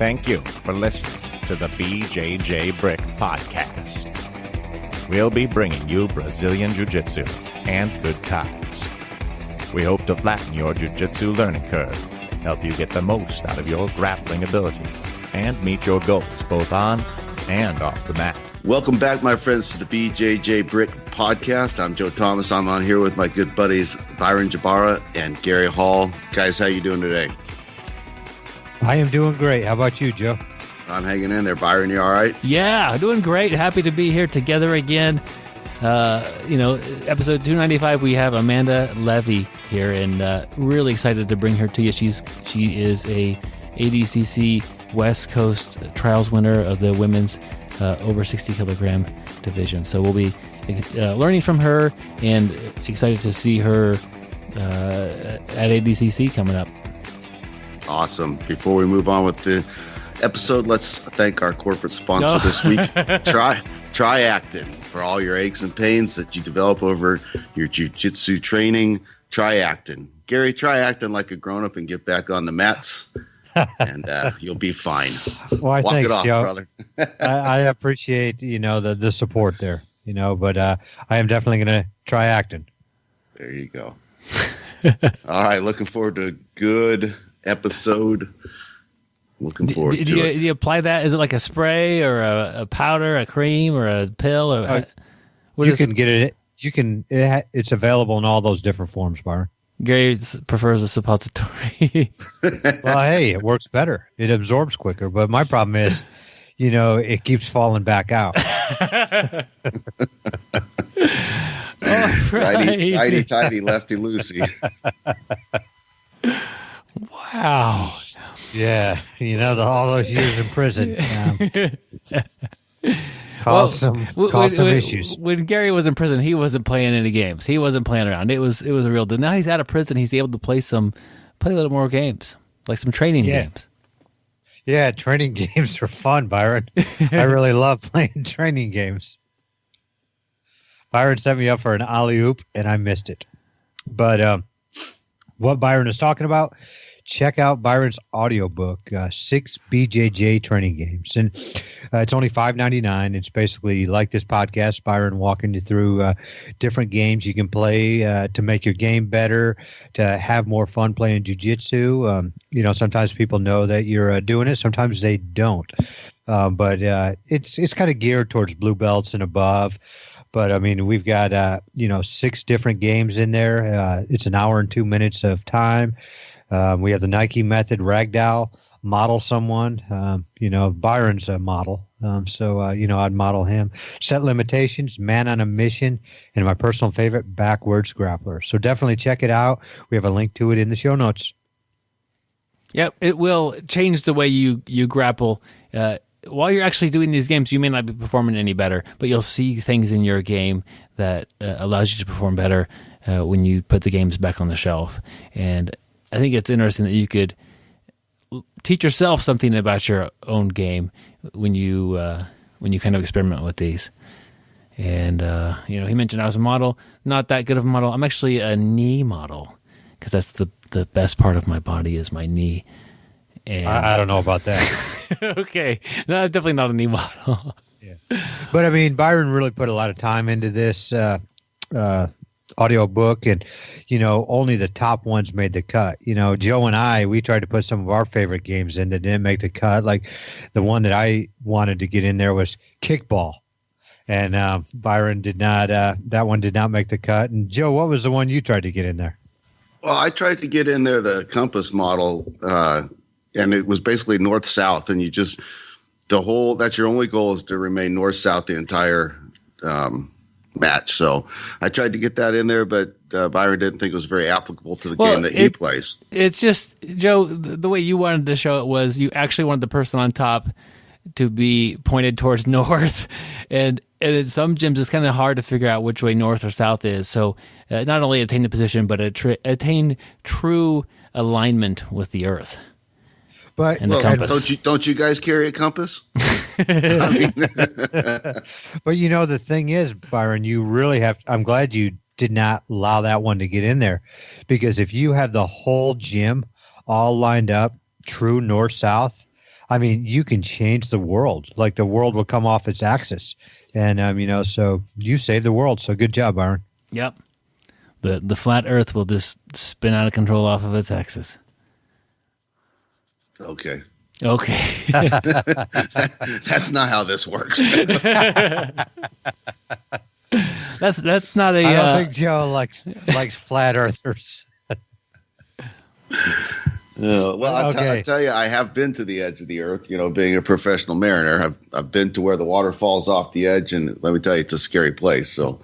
Thank you for listening to the BJJBrick Podcast. We'll be bringing you Brazilian Jiu-Jitsu and good times. We hope to flatten your Jiu-Jitsu learning curve, help you get the most out of your grappling ability, and meet your goals both on and off the mat. Welcome back, my friends, to the BJJBrick Podcast. I'm Joe Thomas. I'm on here with my good buddies Byron Jabara and Gary Hall. Guys, how you doing today? I am doing great. How about you, Joe? I'm hanging in there. Byron, you all right? Yeah, doing great. Happy to be here together again. Episode 295, we have Amanda Levy here, and really excited to bring her to you. She is a ADCC West Coast Trials winner of the women's over 60 kilogram division. So we'll be learning from her and excited to see her at ADCC coming up. Awesome. Before we move on with the episode, let's thank our corporate sponsor this week, Triactin, for all your aches and pains that you develop over your jiu-jitsu training. Triactin. Gary, try acting like a grown-up and get back on the mats, and you'll be fine. Well, Walk thanks, it off, Joe. brother. I appreciate, the support there, but I am definitely going to try acting. There you go. All right, looking forward to a good episode. Looking forward to it. Do you apply that? Is it like a spray or a powder, a cream, or a pill? Or can get it. It's available in all those different forms, Byron. Gary prefers a suppository. Well, hey, it works better. It absorbs quicker. But my problem is, it keeps falling back out. Righty tighty, lefty loosey. Wow. Yeah, all those years in prison caused some issues. When Gary was in prison, he wasn't playing any games. He wasn't playing around. It was a real deal. Now he's out of prison. He's able to play a little more games, like some training games. Yeah, training games are fun, Byron. I really love playing training games. Byron set me up for an alley-oop, and I missed it. But what Byron is talking about, check out Byron's audiobook, 6 BJJ Training Games. And it's only $5.99. It's basically like this podcast, Byron walking you through different games you can play to make your game better, to have more fun playing jiu-jitsu. Sometimes people know that you're doing it. Sometimes they don't. But it's kind of geared towards blue belts and above. But, we've got, 6 different games in there. It's an hour and 2 minutes of time. We have the Nike method, ragdoll, model someone. Byron's a model. I'd model him. Set limitations, man on a mission, and my personal favorite, backwards grappler. So definitely check it out. We have a link to it in the show notes. Yep, it will change the way you grapple. While you're actually doing these games, you may not be performing any better, but you'll see things in your game that allows you to perform better when you put the games back on the shelf. And I think it's interesting that you could teach yourself something about your own game when you kind of experiment with these. And he mentioned I was a model, not that good of a model. I'm actually a knee model because that's the best part of my body is my knee. And I don't know about that. Okay, no, definitely not a knee model. Yeah, but Byron really put a lot of time into this audio book, and only the top ones made the cut. Joe and I, we tried to put some of our favorite games in that didn't make the cut. Like the one that I wanted to get in there was kickball, and Byron did not. That one did not make the cut. And Joe, what was the one you tried to get in there? Well, I tried to get in there the compass model, and it was basically north-south, and that's your only goal is to remain north-south the entire match. So I tried to get that in there, but Byron didn't think it was very applicable to the game that he plays. It's just, Joe, the way you wanted to show it was you actually wanted the person on top to be pointed towards north, and in some gyms it's kind of hard to figure out which way north or south is. So not only attain the position, but attain true alignment with the earth. But don't you guys carry a compass? But the thing is, Byron, you really have. I'm glad you did not allow that one to get in there, because if you have the whole gym all lined up, true north south, I mean, you can change the world. Like the world will come off its axis. And, so you saved the world. So good job, Byron. Yep. The flat earth will just spin out of control off of its axis. Okay. That's not how this works. That's not a. I don't think Joe likes flat earthers. Well, I tell you, I have been to the edge of the earth. Being a professional mariner, I've been to where the water falls off the edge, and let me tell you, it's a scary place. So,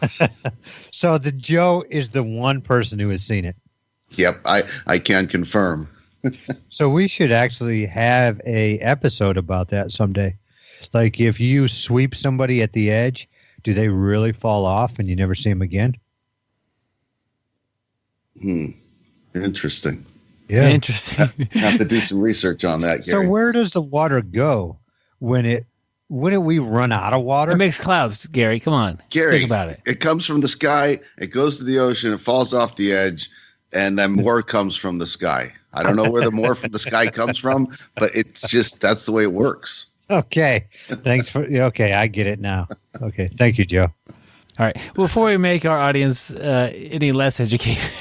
so the Joe is the one person who has seen it. Yep, I can confirm. So we should actually have a episode about that someday. Like if you sweep somebody at the edge, do they really fall off and you never see them again? Interesting. Yeah. Interesting. Have to do some research on that, Gary. So where does the water go wouldn't we run out of water? It makes clouds, Gary. Come on. Gary, think about it. It comes from the sky, it goes to the ocean, it falls off the edge, and then more comes from the sky. I don't know where the more from the sky comes from, but it's just, that's the way it works. Okay. Thanks okay, I get it now. Okay. Thank you, Joe. All right. Before we make our audience any less educated,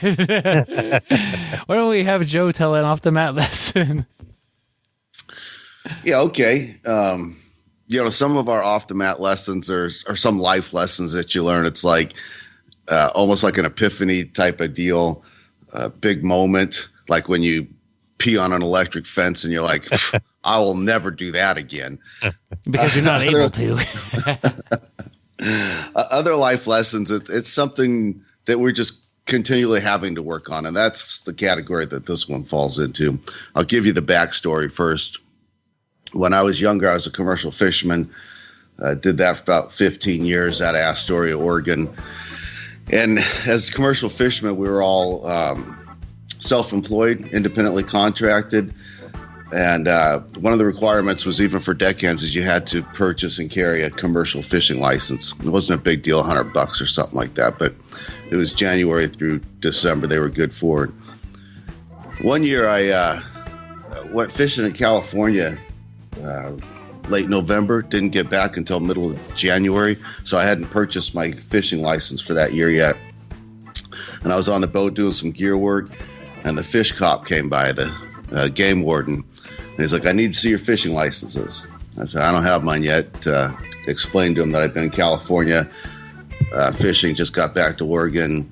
why don't we have Joe tell an off the mat lesson? Yeah, okay. Some of our off the mat lessons are some life lessons that you learn. It's like almost like an epiphany type of deal, a big moment, like when you pee on an electric fence and you're like, I will never do that again. Because you're not able to. Other life lessons, it's something that we're just continually having to work on, and that's the category that this one falls into. I'll give you the backstory first. When I was younger, I was a commercial fisherman. Did that for about 15 years out of Astoria, Oregon. And as commercial fishermen, we were all self-employed, independently contracted. And one of the requirements was, even for deckhands, is you had to purchase and carry a commercial fishing license. It wasn't a big deal, $100 or something like that, but it was January through December. They were good for it. One year I went fishing in California late November, didn't get back until middle of January, so I hadn't purchased my fishing license for that year yet. And I was on the boat doing some gear work, and the fish cop came by, the game warden, and he's like, I need to see your fishing licenses. I said, I don't have mine yet. Explained to him that I've been in California fishing, just got back to Oregon.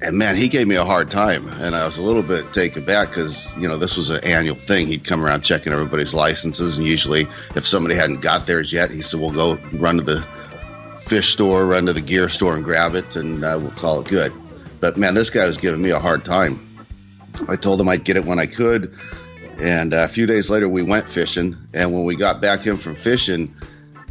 And man, he gave me a hard time. And I was a little bit taken back because, this was an annual thing. He'd come around checking everybody's licenses. And usually if somebody hadn't got theirs yet, he said, we'll go run to the fish store, run to the gear store and grab it, and we'll call it good. But man, this guy was giving me a hard time. I told him I'd get it when I could. And a few days later, we went fishing. And when we got back in from fishing,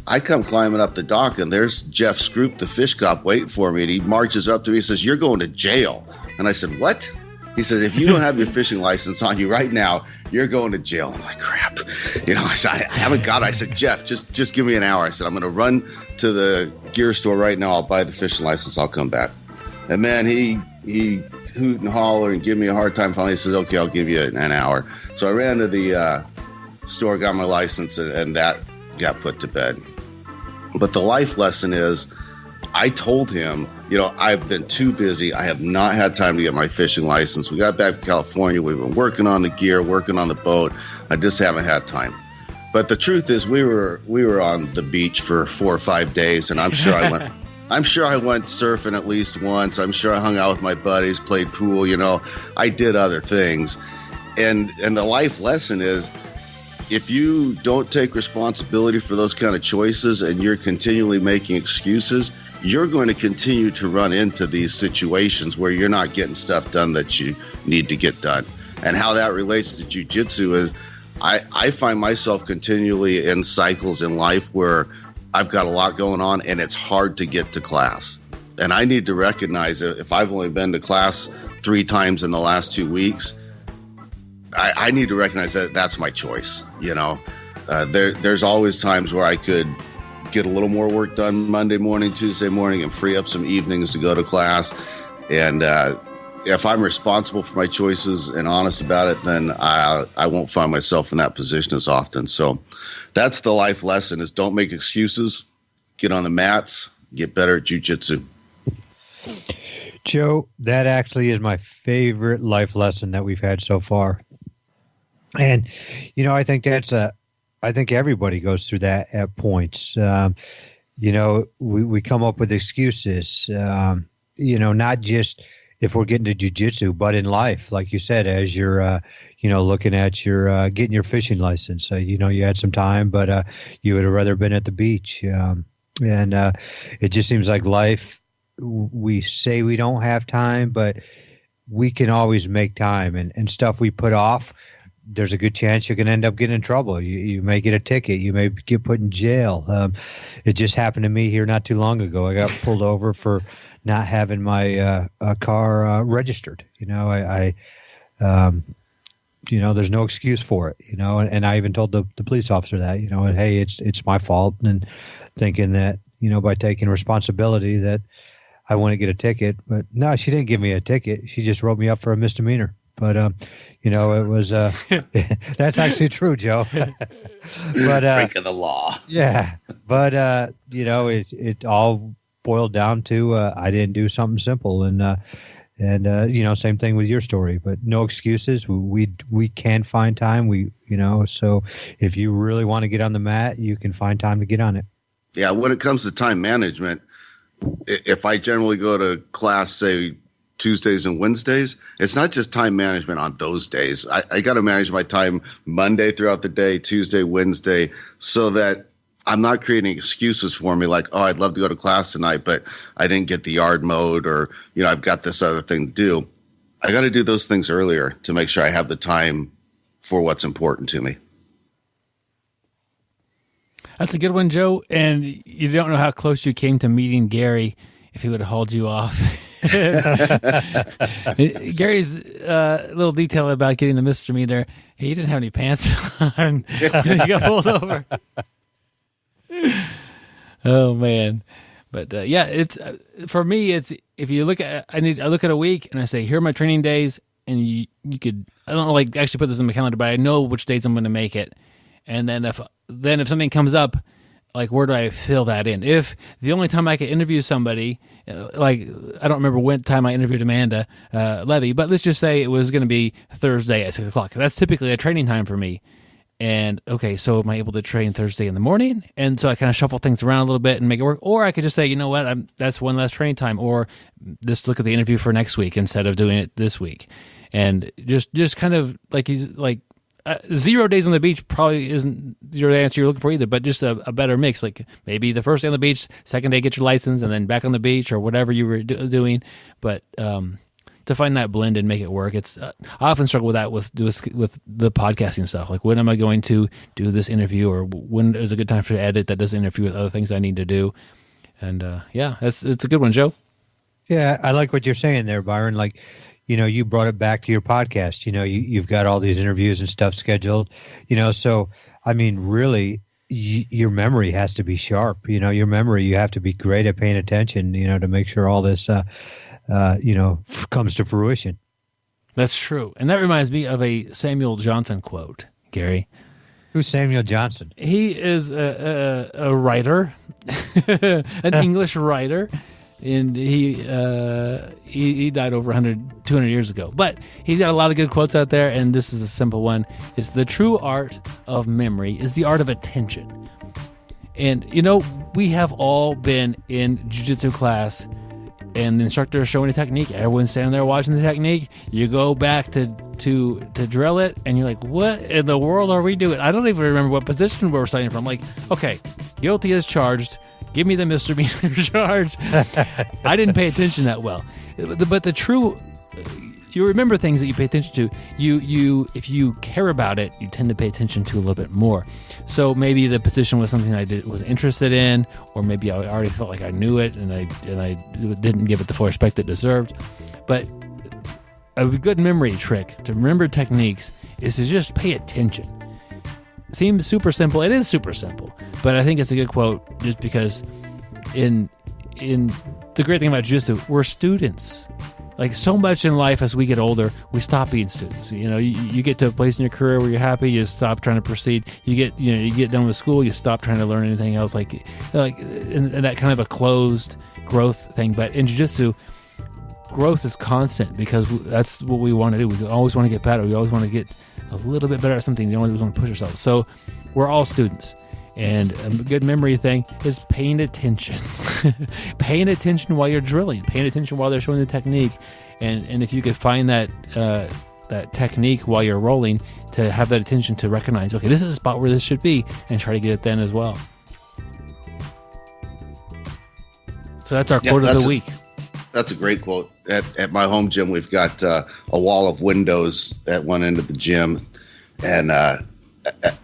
I come climbing up the dock, and there's Jeff Scroop, the fish cop, waiting for me. And he marches up to me and says, you're going to jail. And I said, what? He said, if you don't have your fishing license on you right now, you're going to jail. I'm like, crap. I said, I haven't got it. I said, Jeff, just give me an hour. I said, I'm going to run to the gear store right now. I'll buy the fishing license. I'll come back. And man, he hoot and holler and give me a hard time. Finally, he says, okay, I'll give you an hour. So I ran to the store, got my license, and that got put to bed. But the life lesson is, I told him, I've been too busy. I have not had time to get my fishing license. We got back to California. We've been working on the gear, working on the boat. I just haven't had time. But the truth is, we were on the beach for 4 or 5 days, and I'm sure I went surfing at least once. I'm sure I hung out with my buddies, played pool. I did other things. And the life lesson is, if you don't take responsibility for those kind of choices and you're continually making excuses, you're going to continue to run into these situations where you're not getting stuff done that you need to get done. And how that relates to jiu-jitsu is, I find myself continually in cycles in life where I've got a lot going on and it's hard to get to class. And I need to recognize that if I've only been to class 3 times in the last 2 weeks, I need to recognize that that's my choice. There's always times where I could get a little more work done Monday morning, Tuesday morning, and free up some evenings to go to class. And if I'm responsible for my choices and honest about it, then I won't find myself in that position as often. So that's the life lesson: is don't make excuses, get on the mats, get better at jiu-jitsu. Joe, that actually is my favorite life lesson that we've had so far. And, I think I think everybody goes through that at points. We come up with excuses, not just if we're getting to jiu-jitsu, but in life, like you said, as you're, looking at your, getting your fishing license. You had some time, but you would have rather been at the beach. And it just seems like life, we say we don't have time, but we can always make time. And stuff we put off, there's a good chance you're going to end up getting in trouble. You may get a ticket. You may get put in jail. It just happened to me here not too long ago. I got pulled over for not having my car registered. There's no excuse for it. And I even told the police officer that, hey, it's my fault, and thinking that by taking responsibility that I want to get a ticket. But no, she didn't give me a ticket. She just wrote me up for a misdemeanor. But it was that's actually true, Joe. But break of the law. Yeah, but it all boiled down to I didn't do something simple, and same thing with your story. But no excuses. We can find time. So if you really want to get on the mat, you can find time to get on it. Yeah, when it comes to time management, if I generally go to class, say, Tuesdays and Wednesdays, it's not just time management on those days. I got to manage my time Monday throughout the day, Tuesday, Wednesday, so that I'm not creating excuses for me like, oh, I'd love to go to class tonight, but I didn't get the yard mowed, or, I've got this other thing to do. I got to do those things earlier to make sure I have the time for what's important to me. That's a good one, Joe. And you don't know how close you came to meeting Gary if he would have hauled you off. Gary's little detail about getting the misdemeanor, he didn't have any pants on. He got pulled over. Oh man. But it's for me, it's if you look at I look at a week and I say, here are my training days, and you could, I don't know, actually put this in my calendar, but I know which days I'm going to make it. And then if something comes up, where do I fill that in? If the only time I could interview somebody, I don't remember when time I interviewed Amanda Levy, but let's just say it was going to be Thursday at 6 o'clock. That's typically a training time for me. And okay, so am I able to train Thursday in the morning? And so I kind of shuffle things around a little bit and make it work. Or I could just say, you know what, that's one less training time. Or just look at the interview for next week instead of doing it this week. And just kind of 0 days on the beach probably isn't your answer you're looking for either, but just a better mix. Like maybe the first day on the beach, second day get your license, and then back on the beach or whatever you were doing. But to find that blend and make it work, it's I often struggle with that with the podcasting stuff. Like, when am I going to do this interview, or when is a good time to edit that doesn't interfere with other things I need to do? And it's a good one, Joe. Yeah, I like what you're saying there, Byron. You brought it back to your podcast. You've got all these interviews and stuff scheduled. So I mean, really, your memory has to be sharp. Your memory, you have to be great at paying attention. To make sure all this, comes to fruition. That's true, and that reminds me of a Samuel Johnson quote, Gary. Who's Samuel Johnson? He is a writer, an English writer. And he died over 200 years ago. But he's got a lot of good quotes out there, and this is a simple one. It's the true art of memory is the art of attention. And, we have all been in jiu-jitsu class, and the instructor is showing a technique. Everyone's standing there watching the technique. You go back to drill it, and you're like, what in the world are we doing? I don't even remember what position we were starting from. Like, okay, guilty as charged. Give me the misdemeanor charge. I didn't pay attention that well. But the true, you remember things that you pay attention to. You if you care about it, you tend to pay attention to a little bit more. So maybe the position was something I was interested in, or maybe I already felt like I knew it and I didn't give it the full respect it deserved. But a good memory trick to remember techniques is to just pay attention. Seems super simple. It is super simple, but I think it's a good quote just because in the great thing about jiu-jitsu, we're students. like so much in life as we get older, we stop being students. You know, you get to a place in your career where you're happy, you stop trying to proceed. You get done with school, you stop trying to learn anything else. Like in that kind of a closed growth thing. But in jiu-jitsu, growth is constant because that's what we want to do. We always want to get better. We always want to get a little bit better at something. We always want to push ourselves. So we're all students. And a good memory thing is paying attention. Paying attention while you're drilling. Paying attention while they're showing the technique. And if you could find that technique while you're rolling, to have that attention to recognize, okay, this is a spot where this should be, and try to get it then as well. So that's our quote of the week. That's a great quote. At my home gym, we've got a wall of windows at one end of the gym. And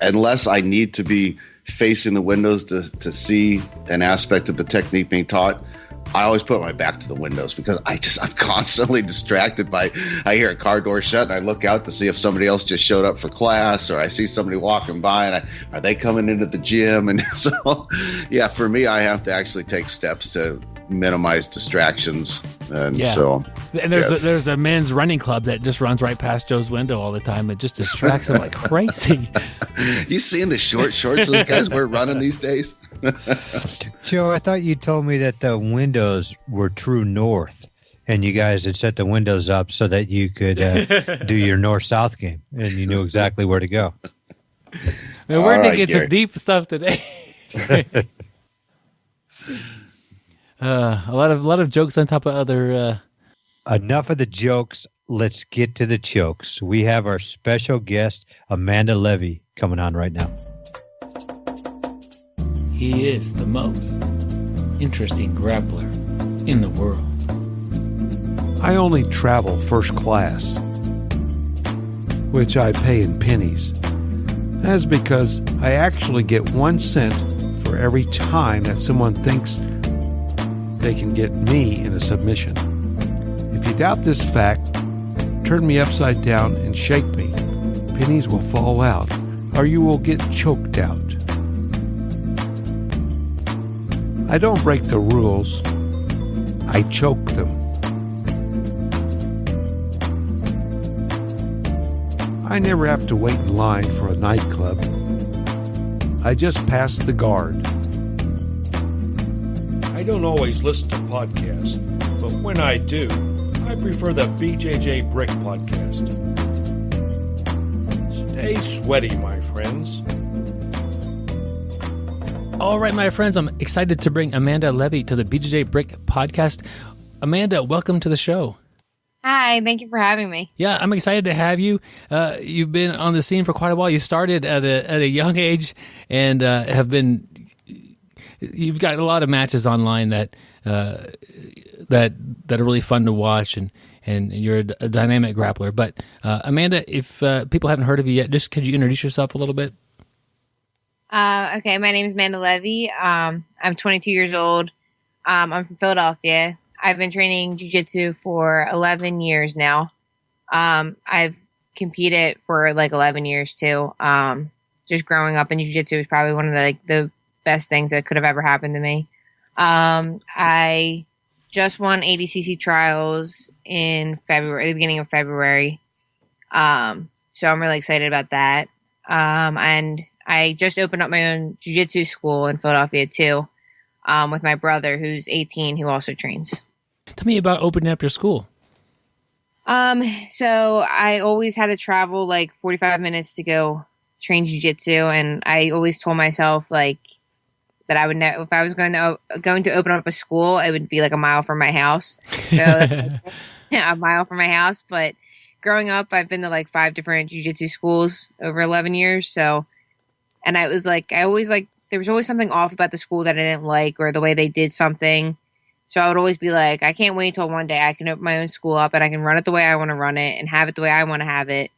unless I need to be facing the windows to see an aspect of the technique being taught, I always put my back to the windows because I'm constantly distracted by, I hear a car door shut and I look out to see if somebody else just showed up for class, or I see somebody walking by and are they coming into the gym? And so, yeah, for me, I have to actually take steps to minimize distractions. And so, and there's the men's running club that just runs right past Joe's window all the time. It just distracts him like crazy. You seeing the short shorts those guys wear running these days? Joe, I thought you told me that the windows were true north, and you guys had set the windows up so that you could do your north-south game, and you knew exactly where to go. Man, we're going to get some deep stuff today. A lot of jokes on top of other. Enough of the jokes. Let's get to the chokes. We have our special guest, Amanda Levy, coming on right now. He is the most interesting grappler in the world. I only travel first class, which I pay in pennies. That's because I actually get 1 cent for every time that someone thinks they can get me in a submission. If you doubt this fact, turn me upside down and shake me. Pennies will fall out, or you will get choked out. I don't break the rules. I choke them. I never have to wait in line for a nightclub. I just pass the guard. I don't always listen to podcasts, but when I do, I prefer the BjjBrick Podcast. Stay sweaty, my friends. All right, my friends, I'm excited to bring Amanda Levy to the BjjBrick Podcast. Amanda, welcome to the show. Hi, thank you for having me. Yeah, I'm excited to have you. You've been on the scene for quite a while. You started at a young age and you've got a lot of matches online that are really fun to watch, and you're a dynamic grappler. But Amanda, if people haven't heard of you yet, just could you introduce yourself a little bit? Okay, my name is Amanda Levy. I'm 22 years old. I'm from Philadelphia. I've been training jiu-jitsu for 11 years now. I've competed for like 11 years too. Just growing up in jiu-jitsu was probably one of the best things that could have ever happened to me. I just won ADCC Trials in February, the beginning of February. So I'm really excited about that. And I just opened up my own jiu-jitsu school in Philadelphia too, with my brother who's 18, who also trains. Tell me about opening up your school. So I always had to travel like 45 minutes to go train jiu-jitsu, and I always told myself like that I would know if I was going to open up a school, it would be like a mile from my house. So a mile from my house. But growing up, I've been to like 5 different jiu-jitsu schools over 11 years. So, and I was like, there was always something off about the school that I didn't like, or the way they did something. So I would always be like, I can't wait till one day I can open my own school up and I can run it the way I want to run it and have it the way I want to have it.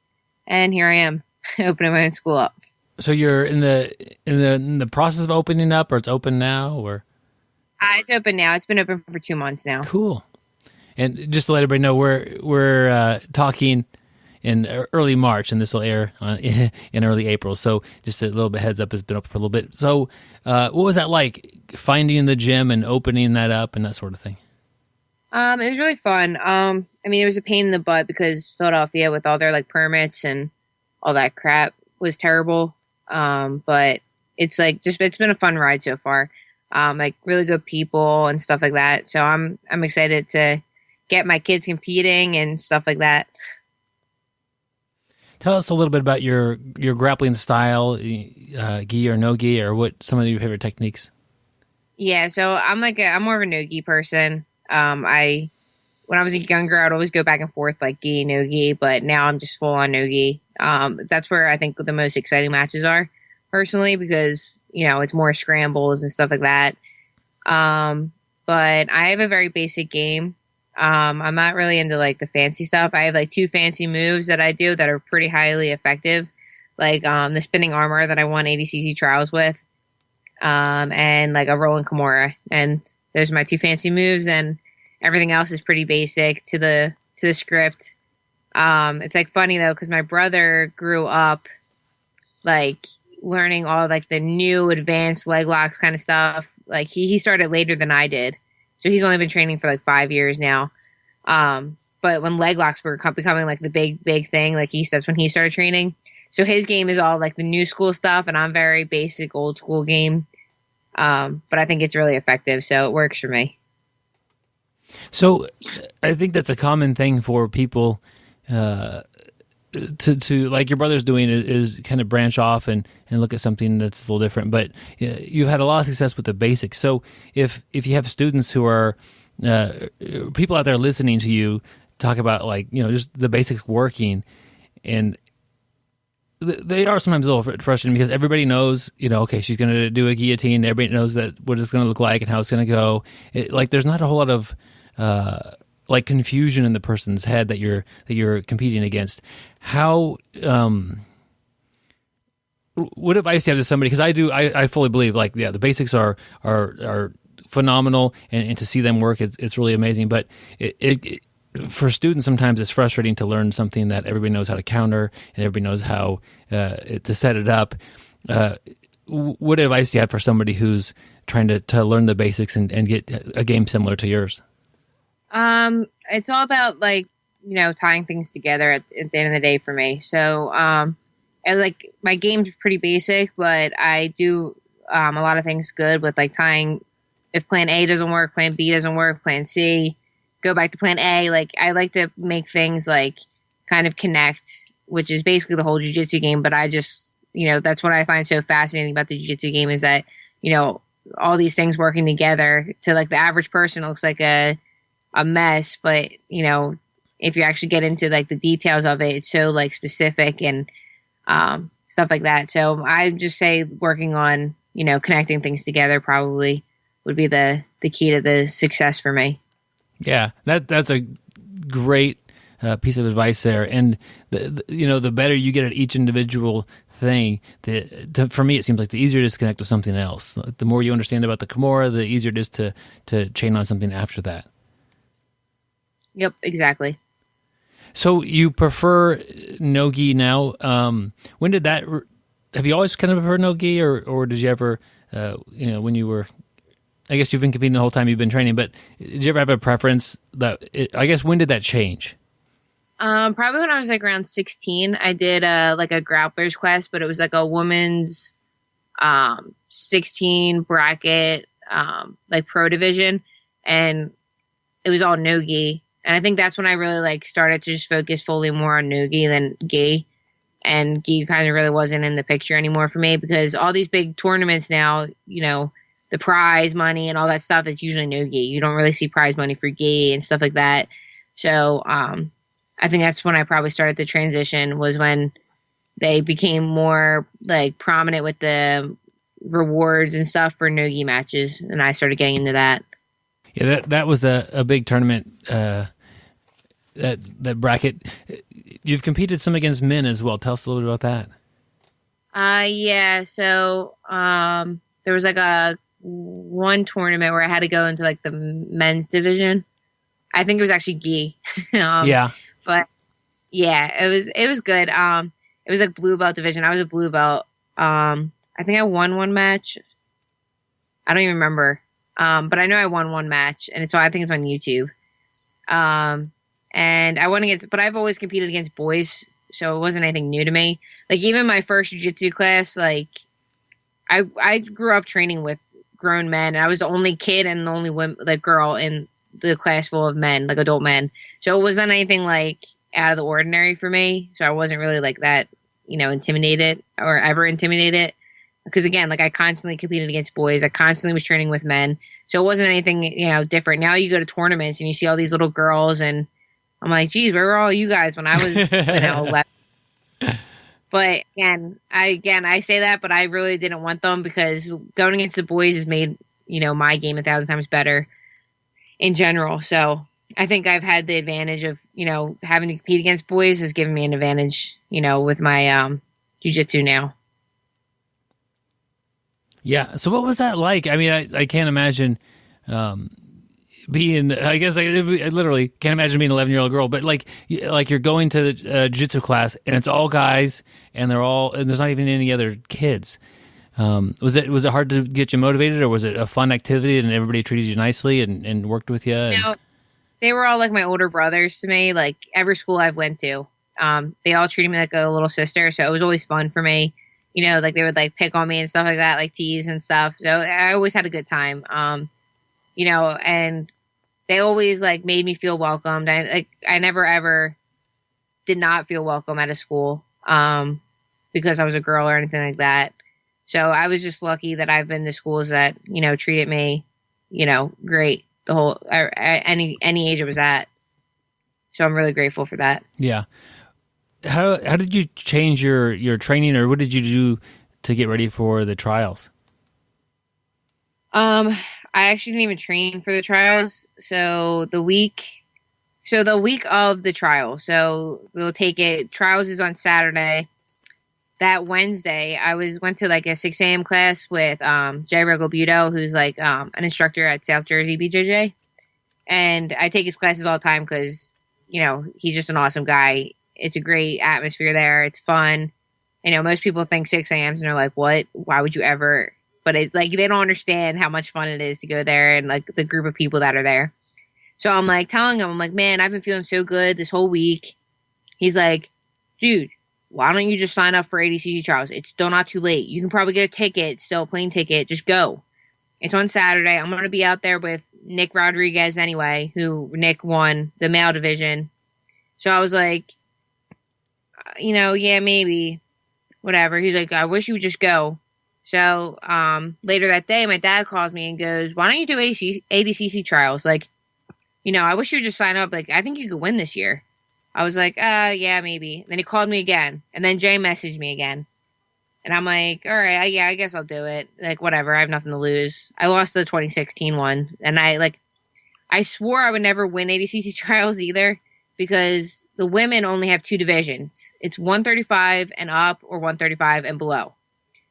And here I am, opening my own school up. So you're in the process of opening up, or it's open now, or? It's open now. It's been open for 2 months now. Cool. And just to let everybody know, we're talking in early March, and this will air in early April. So just a little bit heads up, it's been open for a little bit. So what was that like, finding the gym and opening that up and that sort of thing? It was really fun. I mean, it was a pain in the butt because Philadelphia with all their like permits and all that crap was terrible. But it's like it's been a fun ride so far. Like really good people and stuff like that. So I'm excited to get my kids competing and stuff like that. Tell us a little bit about your grappling style, gi or no gi, or what some of your favorite techniques. Yeah, so I'm more of a no-gi person. When I was younger, I'd always go back and forth like gi, no-gi, but now I'm just full on no-gi. That's where I think the most exciting matches are, personally, because, you know, it's more scrambles and stuff like that. But I have a very basic game. I'm not really into like the fancy stuff. I have like 2 fancy moves that I do that are pretty highly effective, like the spinning armor that I won ADCC Trials with, and like a rolling Kimura. And those are my 2 fancy moves, and everything else is pretty basic to the script. It's like funny though, because my brother grew up like learning all like the new advanced leg locks kind of stuff. Like he started later than I did. So he's only been training for like 5 years now. But when leg locks were becoming like the big thing, like that's when he started training. So his game is all like the new school stuff, and I'm very basic old school game. But I think it's really effective, so it works for me. So I think that's a common thing for people to like your brother's doing is kind of branch off and look at something that's a little different. But you've had a lot of success with the basics. So if you have students who are people out there listening to you talk about like, you know, just the basics working, and they are sometimes a little frustrating because everybody knows, you know, okay, she's going to do a guillotine. Everybody knows that what it's going to look like and how it's going to go. Like there's not a whole lot of like confusion in the person's head that you're competing against. How what advice do you have to somebody? Because I fully believe like the basics are phenomenal, and to see them work it's really amazing. But it for students sometimes it's frustrating to learn something that everybody knows how to counter and everybody knows how to set it up. What advice do you have for somebody who's trying to learn the basics and get a game similar to yours? It's all about like, you know, tying things together at the end of the day for me. So, and like my game's pretty basic, but I do, a lot of things good with like tying, if plan A doesn't work, plan B doesn't work, plan C, go back to plan A. Like I like to make things like kind of connect, which is basically the whole jiu-jitsu game. But I just, you know, that's what I find so fascinating about the jiu-jitsu game is that, you know, all these things working together to like the average person, it looks like a mess, but you know, if you actually get into like the details of it, it's so like specific and stuff like that. So I just say working on, you know, connecting things together probably would be the key to the success for me. Yeah, that's a great piece of advice there. And you know, the better you get at each individual thing, for me it seems like the easier it is to connect with something else. The more you understand about the Kimura, the easier it is to chain on something after that. Yep, exactly. So you prefer no-gi now. When did that? Have you always kind of preferred no-gi, or did you ever, you know, when you were? I guess you've been competing the whole time you've been training, but did you ever have a preference I guess when did that change? Probably when I was like around 16. I did like a grappler's quest, but it was like a woman's 16 bracket like pro division, and it was all no-gi. And I think that's when I really like started to just focus fully more on no-gi than gi. And gi kind of really wasn't in the picture anymore for me because all these big tournaments now, you know, the prize money and all that stuff is usually no-gi. You don't really see prize money for gi and stuff like that. So I think that's when I probably started to transition, was when they became more like prominent with the rewards and stuff for no-gi matches. And I started getting into that. Yeah, that was a big tournament, that bracket. You've competed some against men as well. Tell us a little bit about that. Yeah, so there was like one tournament where I had to go into like the men's division. I think it was actually gi. Yeah. But yeah, it was good. It was like blue belt division. I was a blue belt. I think I won one match. I don't even remember. But I know I won one match, and I think it's on YouTube. And I went against, but I've always competed against boys, so it wasn't anything new to me. Like even my first jiu-jitsu class, like I grew up training with grown men. And I was the only kid and the only girl in the class full of men, like adult men. So it wasn't anything like out of the ordinary for me. So I wasn't really like that, intimidated or ever intimidated. Because again, like I constantly competed against boys. I constantly was training with men. So it wasn't anything, different. Now you go to tournaments and you see all these little girls and I'm like, geez, where were all you guys when I was, 11? But I say that, but I really didn't want them because going against the boys has made, my game 1,000 times better in general. So I think I've had the advantage of, having to compete against boys has given me an advantage, with my jiu-jitsu now. Yeah. So what was that like? I mean, I can't imagine being, I guess I literally can't imagine being an 11-year-old girl, but like you're going to the jiu-jitsu class and it's all guys and there's not even any other kids. Was it hard to get you motivated, or was it a fun activity and everybody treated you nicely and worked with you? They were all like my older brothers to me. Like every school I've went to, they all treated me like a little sister. So it was always fun for me. Like they would like pick on me and stuff like that, like tease and stuff. So I always had a good time. And they always like made me feel welcomed. I never ever did not feel welcome at a school, because I was a girl or anything like that. So I was just lucky that I've been to schools that, treated me, great the whole, any age I was at. So I'm really grateful for that. Yeah. How did you change your training, or what did you do to get ready for the trials? I actually didn't even train for the trials. So the week of the trial, so they'll take it. Trials is on Saturday. That Wednesday, I went to like a 6 a.m. class with BjjBrick, who's like an instructor at South Jersey BJJ, and I take his classes all the time because he's just an awesome guy. It's a great atmosphere there. It's fun. Most people think 6 a.m.s and they're like, what? Why would you ever? But they don't understand how much fun it is to go there and like the group of people that are there. So I'm like telling him, I'm like, man, I've been feeling so good this whole week. He's like, dude, why don't you just sign up for ADCC trials? It's still not too late. You can probably get a ticket, still a plane ticket. Just go. It's on Saturday. I'm going to be out there with Nick Rodriguez anyway, who Nick won the male division. So I was like, yeah, maybe, whatever. He's like, I wish you would just go. So later that day, my dad calls me and goes, why don't you do ADCC trials? Like, I wish you would just sign up. Like, I think you could win this year. I was like, yeah, maybe. Then he called me again. And then Jay messaged me again. And I'm like, all right, yeah, I guess I'll do it. Like, whatever. I have nothing to lose. I lost the 2016 one. And I swore I would never win ADCC trials either, because the women only have 2 divisions. It's 135 and up, or 135 and below.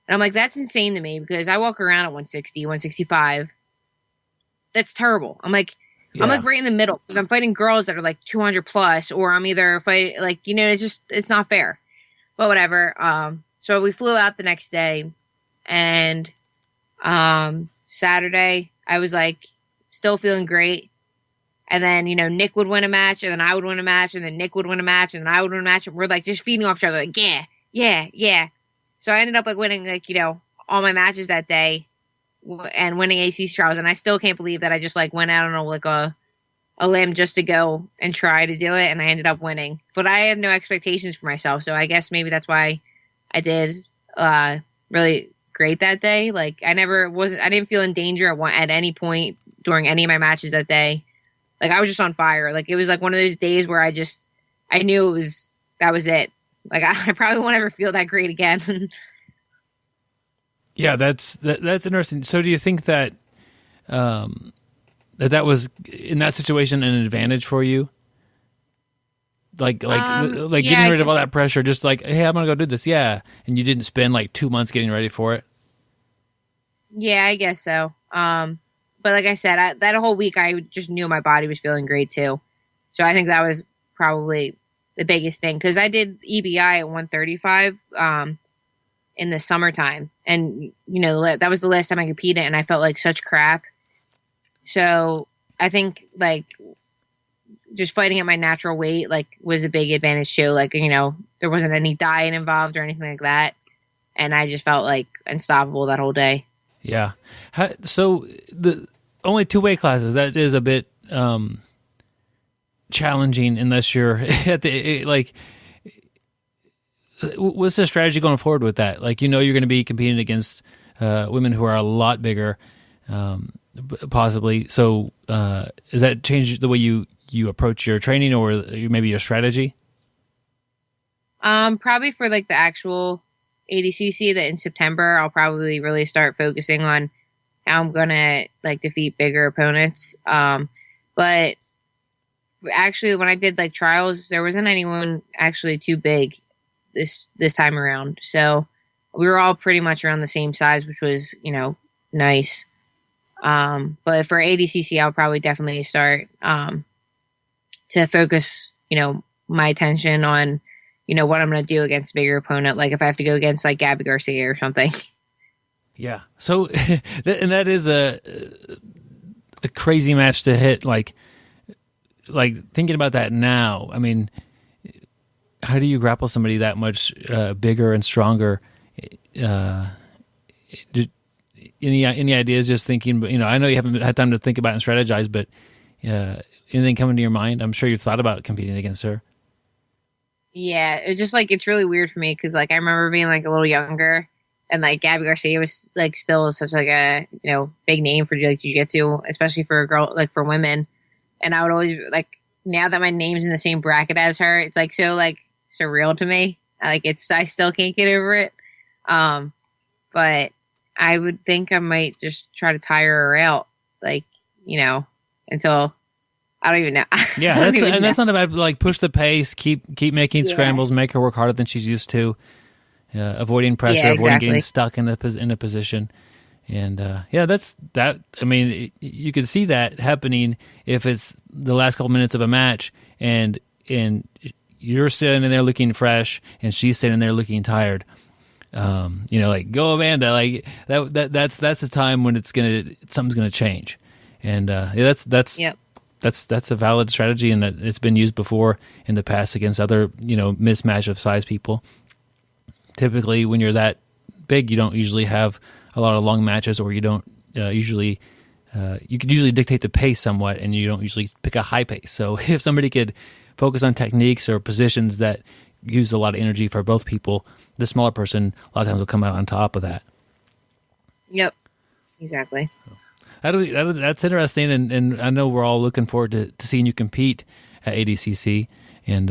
And I'm like, that's insane to me, because I walk around at 160, 165. That's terrible. I'm like, yeah. I'm like right in the middle, because I'm fighting girls that are like 200 plus, or I'm either fighting like, it's not fair. But whatever. So we flew out the next day, and Saturday I was like still feeling great. And then, Nick would win a match, and then I would win a match, and then Nick would win a match, and then I would win a match. And we're like just feeding off each other, like, yeah. So I ended up like winning all my matches that day and winning ACC trials. And I still can't believe that I just like went out on a limb just to go and try to do it. And I ended up winning, but I had no expectations for myself. So I guess maybe that's why I did really great that day. Like I didn't feel in danger at any point during any of my matches that day. Like I was just on fire. Like it was like one of those days where I knew that was it. Like I probably won't ever feel that great again. Yeah, that's interesting. So do you think that that was in that situation an advantage for you? Like getting rid of all that pressure, just like, hey, I'm gonna go do this, yeah, and you didn't spend like 2 months getting ready for it. Yeah, I guess so. But like I said, that whole week I just knew my body was feeling great too. So I think that was probably the biggest thing, because I did EBI at 135 in the summertime, and that was the last time I competed, and I felt like such crap. So I think like just fighting at my natural weight, like, was a big advantage too. Like, there wasn't any diet involved or anything like that. And I just felt like unstoppable that whole day. Yeah. So the only 2 weight classes, that is a bit challenging unless you're at the, like, what's the strategy going forward with that? Like, you're going to be competing against women who are a lot bigger, possibly. So does that change the way you approach your training or maybe your strategy? Probably for like the actual ADCC that in September, I'll probably really start focusing on how I'm going to like defeat bigger opponents. But actually when I did like trials, there wasn't anyone actually too big this time around. So we were all pretty much around the same size, which was, nice. But for ADCC, I'll probably definitely start, to focus, my attention on, what I'm going to do against a bigger opponent. Like if I have to go against like Gabby Garcia or something. Yeah. So, and that is a crazy match to hit. Like thinking about that now, I mean, how do you grapple somebody that much bigger and stronger? Any ideas? Just thinking, I know you haven't had time to think about it and strategize, but anything coming to your mind? I'm sure you've thought about competing against her. Yeah, it's really weird for me because like I remember being like a little younger and like Gabby Garcia was like still such like a big name for like jiu-jitsu, especially for a girl, like for women. And I would always like, now that my name's in the same bracket as her, it's like so like surreal to me. Like I still can't get over it. But I would think I might just try to tire her out, like, until I don't even know. Yeah, that's not a bad, like, push the pace, keep making scrambles, make her work harder than she's used to, avoiding pressure, avoiding getting stuck in a position. And, that's that. I mean, you could see that happening if it's the last couple minutes of a match and you're sitting in there looking fresh and she's sitting there looking tired. Like, go Amanda, like that's a time when something's gonna change. And, that's a valid strategy, and it's been used before in the past against other, mismatch of size people. Typically, when you're that big, you don't usually have a lot of long matches, or you don't usually you can usually dictate the pace somewhat, and you don't usually pick a high pace. So if somebody could focus on techniques or positions that use a lot of energy for both people, the smaller person a lot of times will come out on top of that. Yep, exactly. That's interesting, and I know we're all looking forward to seeing you compete at ADCC. And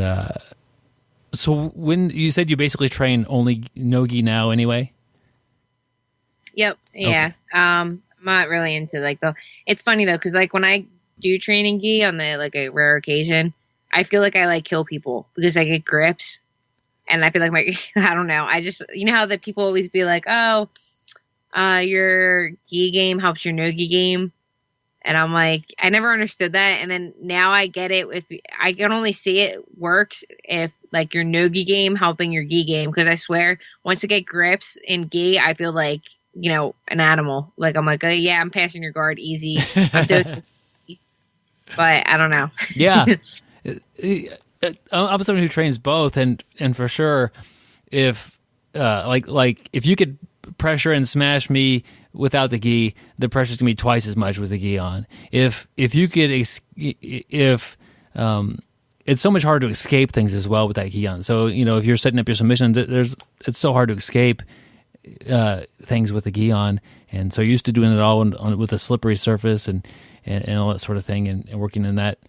so when you said you basically train only nogi now anyway? Yep, yeah. Okay. I'm not really into like it's funny though, because like when I do training gi on the like a rare occasion, I feel like I like kill people because I get grips. And I feel like I don't know. I just, how that people always be like, oh, your gi game helps your nogi game. And I'm like, I never understood that. And then now I get it. If I can only see it works if like your nogi game helping your gi game. Because I swear, once I get grips in gi, I feel like, an animal. Like I'm like, oh, yeah, I'm passing your guard easy. I'm doing but I don't know. Yeah. I'm someone who trains both, and for sure, if if you could pressure and smash me without the gi, the pressure's gonna be twice as much with the gi on. If you could, it's so much harder to escape things as well with that gi on. So if you're setting up your submissions, it's so hard to escape things with the gi on, and so you're used to doing it all with a slippery surface and all that sort of thing, and working in that.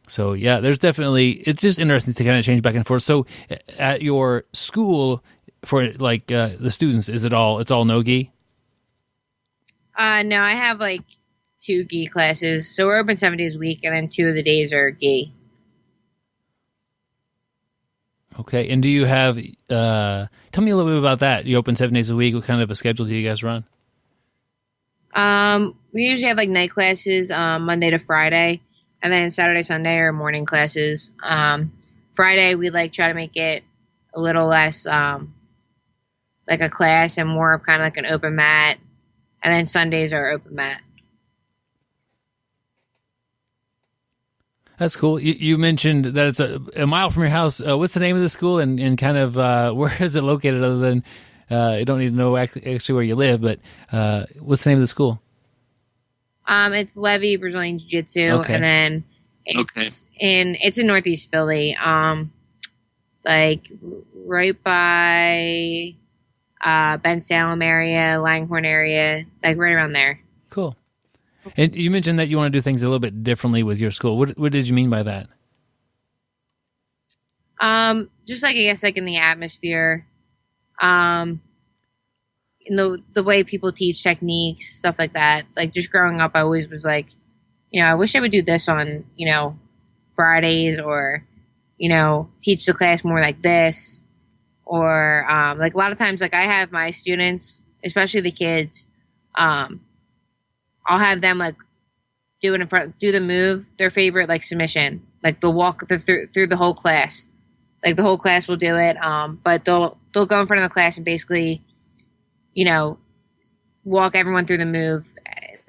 So yeah, there's definitely, it's just interesting to kind of change back and forth. So at your school for like the students, it's all no gi? No, I have like 2 gi classes. So we're open 7 days a week, and then 2 of the days are gi. Okay, and do you have? Tell me a little bit about that. You open 7 days a week. What kind of a schedule do you guys run? We usually have like night classes, Monday to Friday. And then Saturday, Sunday are morning classes. Friday, we like try to make it a little less like a class and more of kind of like an open mat. And then Sundays are open mat. That's cool. You mentioned that it's a mile from your house. What's the name of the school and kind of where is it located other than you don't need to know actually where you live, but what's the name of the school? It's Leve Brazilian Jiu-Jitsu, Okay. and then it's in Northeast Philly, like right by Ben Salem area, Langhorne area, like right around there. Cool. And you mentioned that you want to do things a little bit differently with your school. What did you mean by that? Just like I guess like in the atmosphere, in the way people teach techniques, stuff like that. Like just growing up, I always was like, I wish I would do this on, Fridays, or, teach the class more like this, or like a lot of times, like I have my students, especially the kids, I'll have them like do the move, their favorite like submission, like they'll walk through the whole class, like the whole class will do it. But they'll go in front of the class and basically, walk everyone through the move,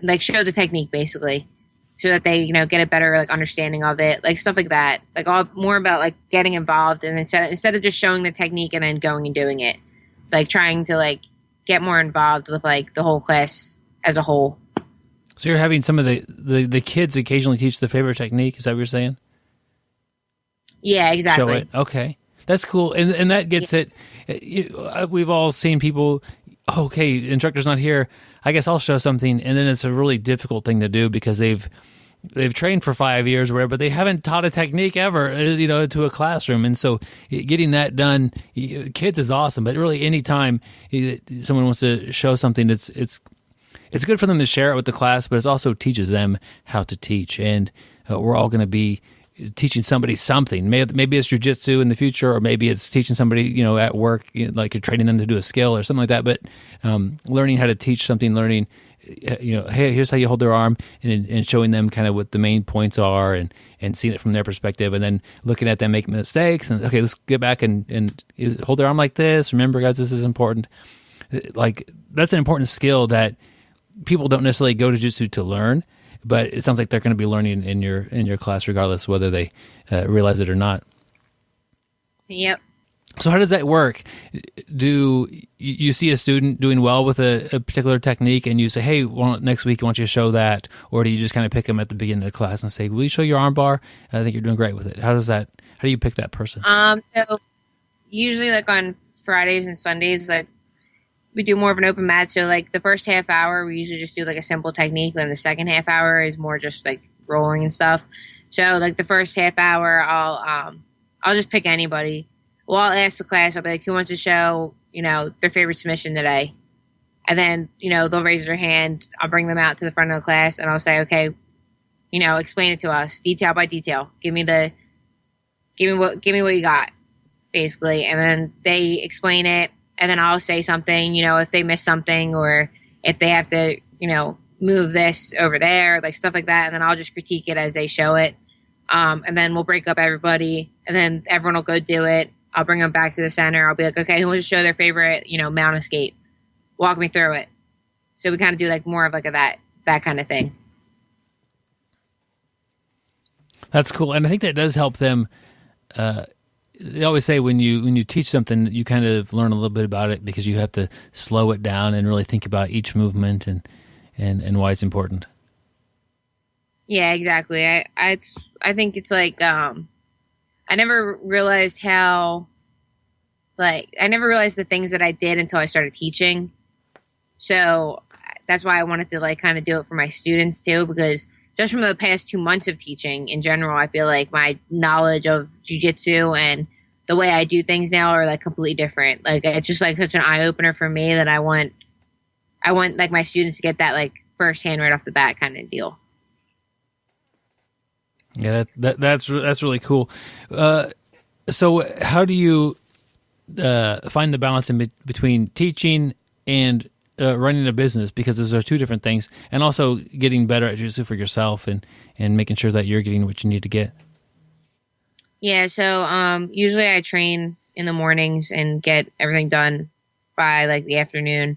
like show the technique basically, so that they get a better like understanding of it, like stuff like that, like all more about like getting involved, and instead of just showing the technique and then going and doing it, like trying to like get more involved with like the whole class as a whole. So you're having some of the kids occasionally teach the favorite technique. Is that what you're saying? Yeah, exactly. Show it. Okay, that's cool, and that gets it. We've all seen people. Okay, instructor's not here. I guess I'll show something, and then it's a really difficult thing to do because they've trained for 5 years or whatever, but they haven't taught a technique ever, to a classroom. And so getting that done, kids is awesome. But really, anytime someone wants to show something, it's good for them to share it with the class, but it also teaches them how to teach. And we're all going to be teaching somebody something. Maybe it's jiu-jitsu in the future, or maybe it's teaching somebody, at work, like you're training them to do a skill or something like that. But learning how to teach something, learning, hey, here's how you hold their arm, and showing them kind of what the main points are, and seeing it from their perspective, and then looking at them making mistakes, and okay, let's get back and hold their arm like this. Remember, guys, this is important. Like, that's an important skill that people don't necessarily go to jiu-jitsu to learn, but it sounds like they're going to be learning in your class regardless whether they realize it or not. Yep. So how does that work? Do you see a student doing well with a particular technique and you say, hey, next week I want you to show that? Or do you just kind of pick them at the beginning of the class and say, will you show your arm bar? I think you're doing great with it. How do you pick that person? So usually like on Fridays and Sundays, like we do more of an open match. So like the first half hour, we usually just do like a simple technique. Then the second half hour is more just like rolling and stuff. So like the first half hour, I'll just pick anybody. Well, I'll ask the class, I'll be like, who wants to show, their favorite submission today? And then, they'll raise their hand. I'll bring them out to the front of the class and I'll say, okay, explain it to us detail by detail. Give me what you got, basically. And then they explain it. And then I'll say something, if they miss something, or if they have to, move this over there, like stuff like that. And then I'll just critique it as they show it. And then we'll break up everybody, and then everyone will go do it. I'll bring them back to the center. I'll be like, okay, who wants to show their favorite, mount escape? Walk me through it. So we kind of do like more of like that kind of thing. That's cool. And I think that does help them. They always say when you teach something, you kind of learn a little bit about it because you have to slow it down and really think about each movement and why it's important. Yeah, exactly. I think it's like I never realized the things that I did until I started teaching. So that's why I wanted to like kind of do it for my students too, because just from the past 2 months of teaching in general, I feel like my knowledge of jiu-jitsu and the way I do things now are like completely different. Like it's just like such an eye opener for me that I want like my students to get that like firsthand right off the bat kind of deal. Yeah, that's really cool. So how do you find the balance in between teaching and running a business? Because those are two different things, and also getting better at jiu-jitsu for yourself and making sure that you're getting what you need to get. Yeah, so usually I train in the mornings and get everything done by like the afternoon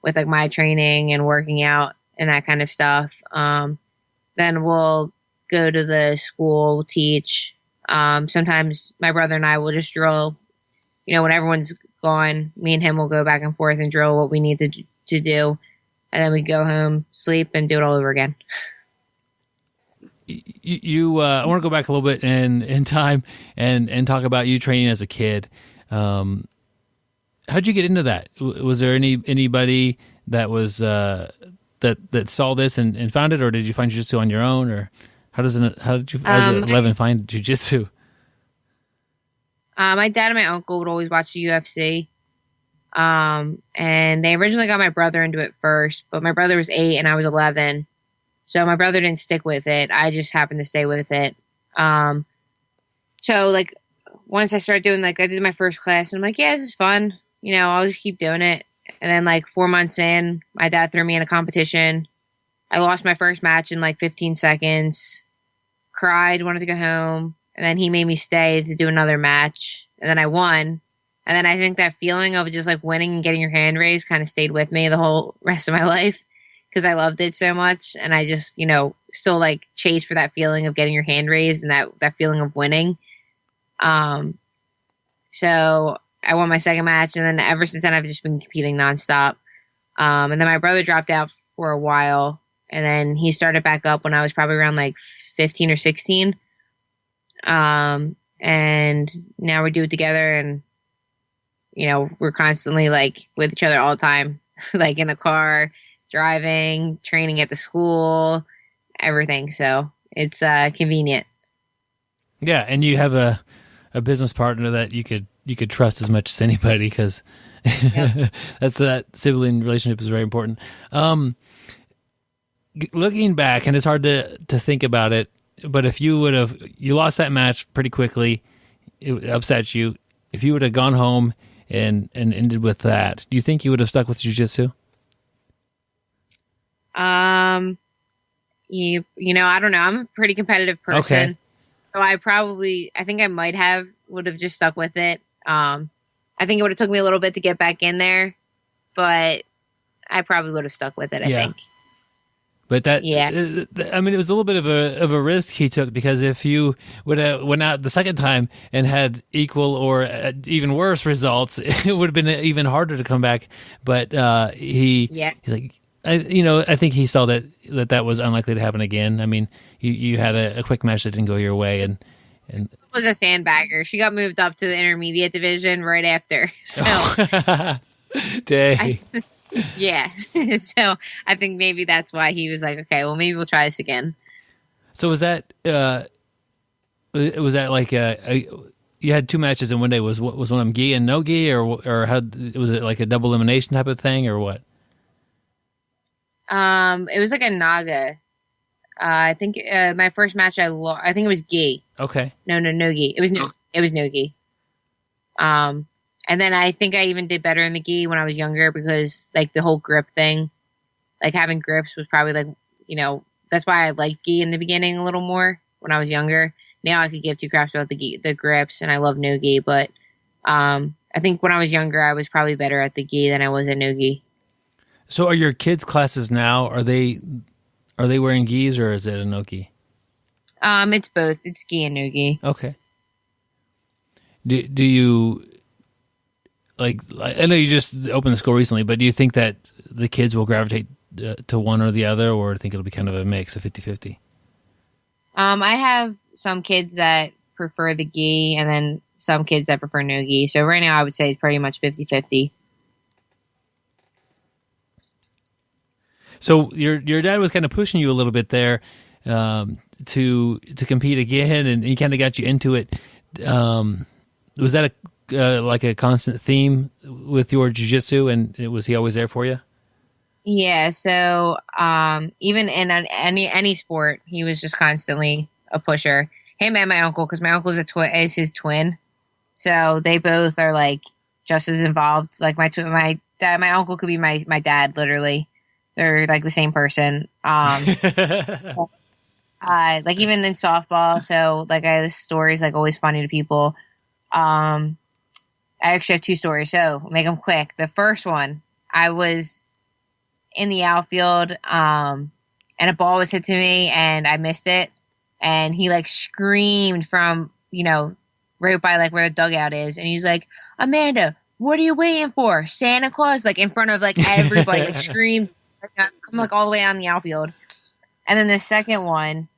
with like my training and working out and that kind of stuff. Then we'll go to the school, teach. Sometimes my brother and I will just drill. When everyone's gone, me and him will go back and forth and drill what we need to do. And then we go home, sleep, and do it all over again. I want to go back a little bit in time and talk about you training as a kid. How'd you get into that? Was there anybody that was that saw this and found it, or did you find jiu-jitsu on your own, or how did you as 11 find jiu-jitsu? My dad and my uncle would always watch the UFC. And they originally got my brother into it first, but my brother was 8 and I was 11. So my brother didn't stick with it. I just happened to stay with it. So like once I started doing, like I did my first class and I'm like, yeah, this is fun. I'll just keep doing it. And then like 4 months in, my dad threw me in a competition. I lost my first match in like 15 seconds, cried, wanted to go home. And then he made me stay to do another match. And then I won. And then I think that feeling of just like winning and getting your hand raised kind of stayed with me the whole rest of my life because I loved it so much. And I just, still like chase for that feeling of getting your hand raised and that feeling of winning. So I won my second match. And then ever since then, I've just been competing nonstop. And then my brother dropped out for a while. And then he started back up when I was probably around like 15 or 16. And now we do it together and, we're constantly like with each other all the time, like in the car, driving, training at the school, everything. So it's, convenient. Yeah. And you have a business partner that you could trust as much as anybody because yep. That sibling relationship is very important. Looking back, and it's hard to think about it, but if you lost that match pretty quickly, it upset you. If you would have gone home and ended with that, do you think you would have stuck with jiu-jitsu? I don't know. I'm a pretty competitive person. Okay. So I think I would have just stuck with it. I think it would have took me a little bit to get back in there, but I probably would have stuck with it, I think. But it was a little bit of a risk he took because if you would have went out the second time and had equal or even worse results, it would have been even harder to come back. But he's like, I think he saw that was unlikely to happen again. I mean, you had a quick match that didn't go your way, and it was a sandbagger. She got moved up to the intermediate division right after. So, dang. Yeah. So I think maybe that's why he was like, okay, well, maybe we'll try this again. So was that like you had 2 matches in one day? Was one of them gi and no gi, or how was it like a double elimination type of thing, or what? It was like a naga. I think my first match I lost. I think it was gi. Okay. No gi. It was no gi. And then I think I even did better in the gi when I was younger because like the whole grip thing, like having grips was probably like, that's why I liked gi in the beginning a little more when I was younger. Now I could give 2 craps about the grips and I love no gi, but I think when I was younger I was probably better at the gi than I was at no gi. So are your kids' classes now, are they wearing gis or is it a no gi? It's both. It's gi and no gi. Okay. Do you... Like, I know you just opened the school recently, but do you think that the kids will gravitate to one or the other, or think it'll be kind of a mix of 50-50? I have some kids that prefer the gi and then some kids that prefer no gi. So right now I would say it's pretty much 50-50. So your dad was kind of pushing you a little bit there to compete again, and he kind of got you into it. Was that like a constant theme with your jiu-jitsu, and was he always there for you? Yeah, so even in any sport, he was just constantly a pusher. Him and my uncle, because my uncle is his twin, so they both are like just as involved. Like my uncle could be my dad, literally. They're like the same person. Like even in softball, so like this story is like always funny to people. I actually have 2 stories, so I'll make them quick. The first one, I was in the outfield, and a ball was hit to me, and I missed it. and he like screamed from, right by like where the dugout is. And he's like, Amanda, what are you waiting for? Santa Claus, like in front of like everybody, like screamed. I'm like all the way on the outfield. And then the second one,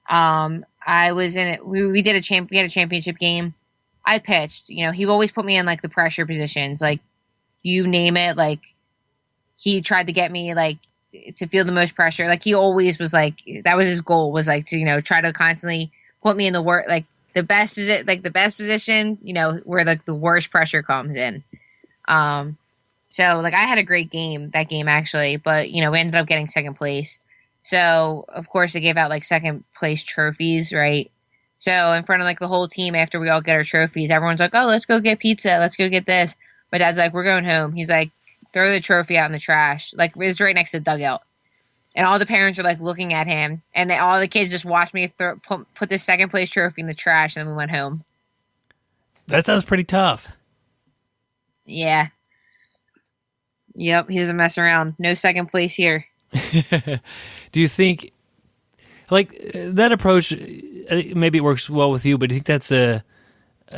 I was in it. We had a championship game. I pitched, he always put me in like the pressure positions, like you name it. Like he tried to get me like to feel the most pressure. Like he always was like, that was his goal, was like to, try to constantly put me in the best position, where like the worst pressure comes in. So like I had a great game that game actually, but we ended up getting second place. So of course they gave out like second place trophies, right? So in front of like the whole team, after we all get our trophies, everyone's like, oh, let's go get pizza. Let's go get this. My dad's like, we're going home. He's like, throw the trophy out in the trash. Like it's right next to the dugout. And all the parents are like looking at him, and all the kids just watched me put this second place trophy in the trash, and then we went home. That sounds pretty tough. Yeah. Yep, he doesn't mess around. No second place here. Do you think, like, that approach, maybe it works well with you, but do you think that's a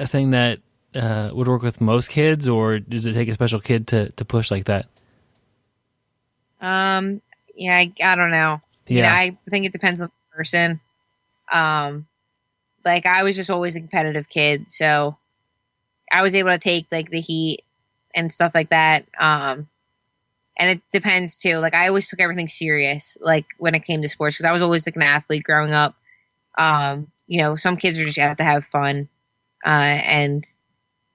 thing that would work with most kids, or does it take a special kid to push like that? Yeah, I don't know. Yeah. I think it depends on the person. Like I was just always a competitive kid, so I was able to take like the heat and stuff like that. And it depends too. Like I always took everything serious, like when it came to sports, because I was always like an athlete growing up. Some kids are just out to have fun, and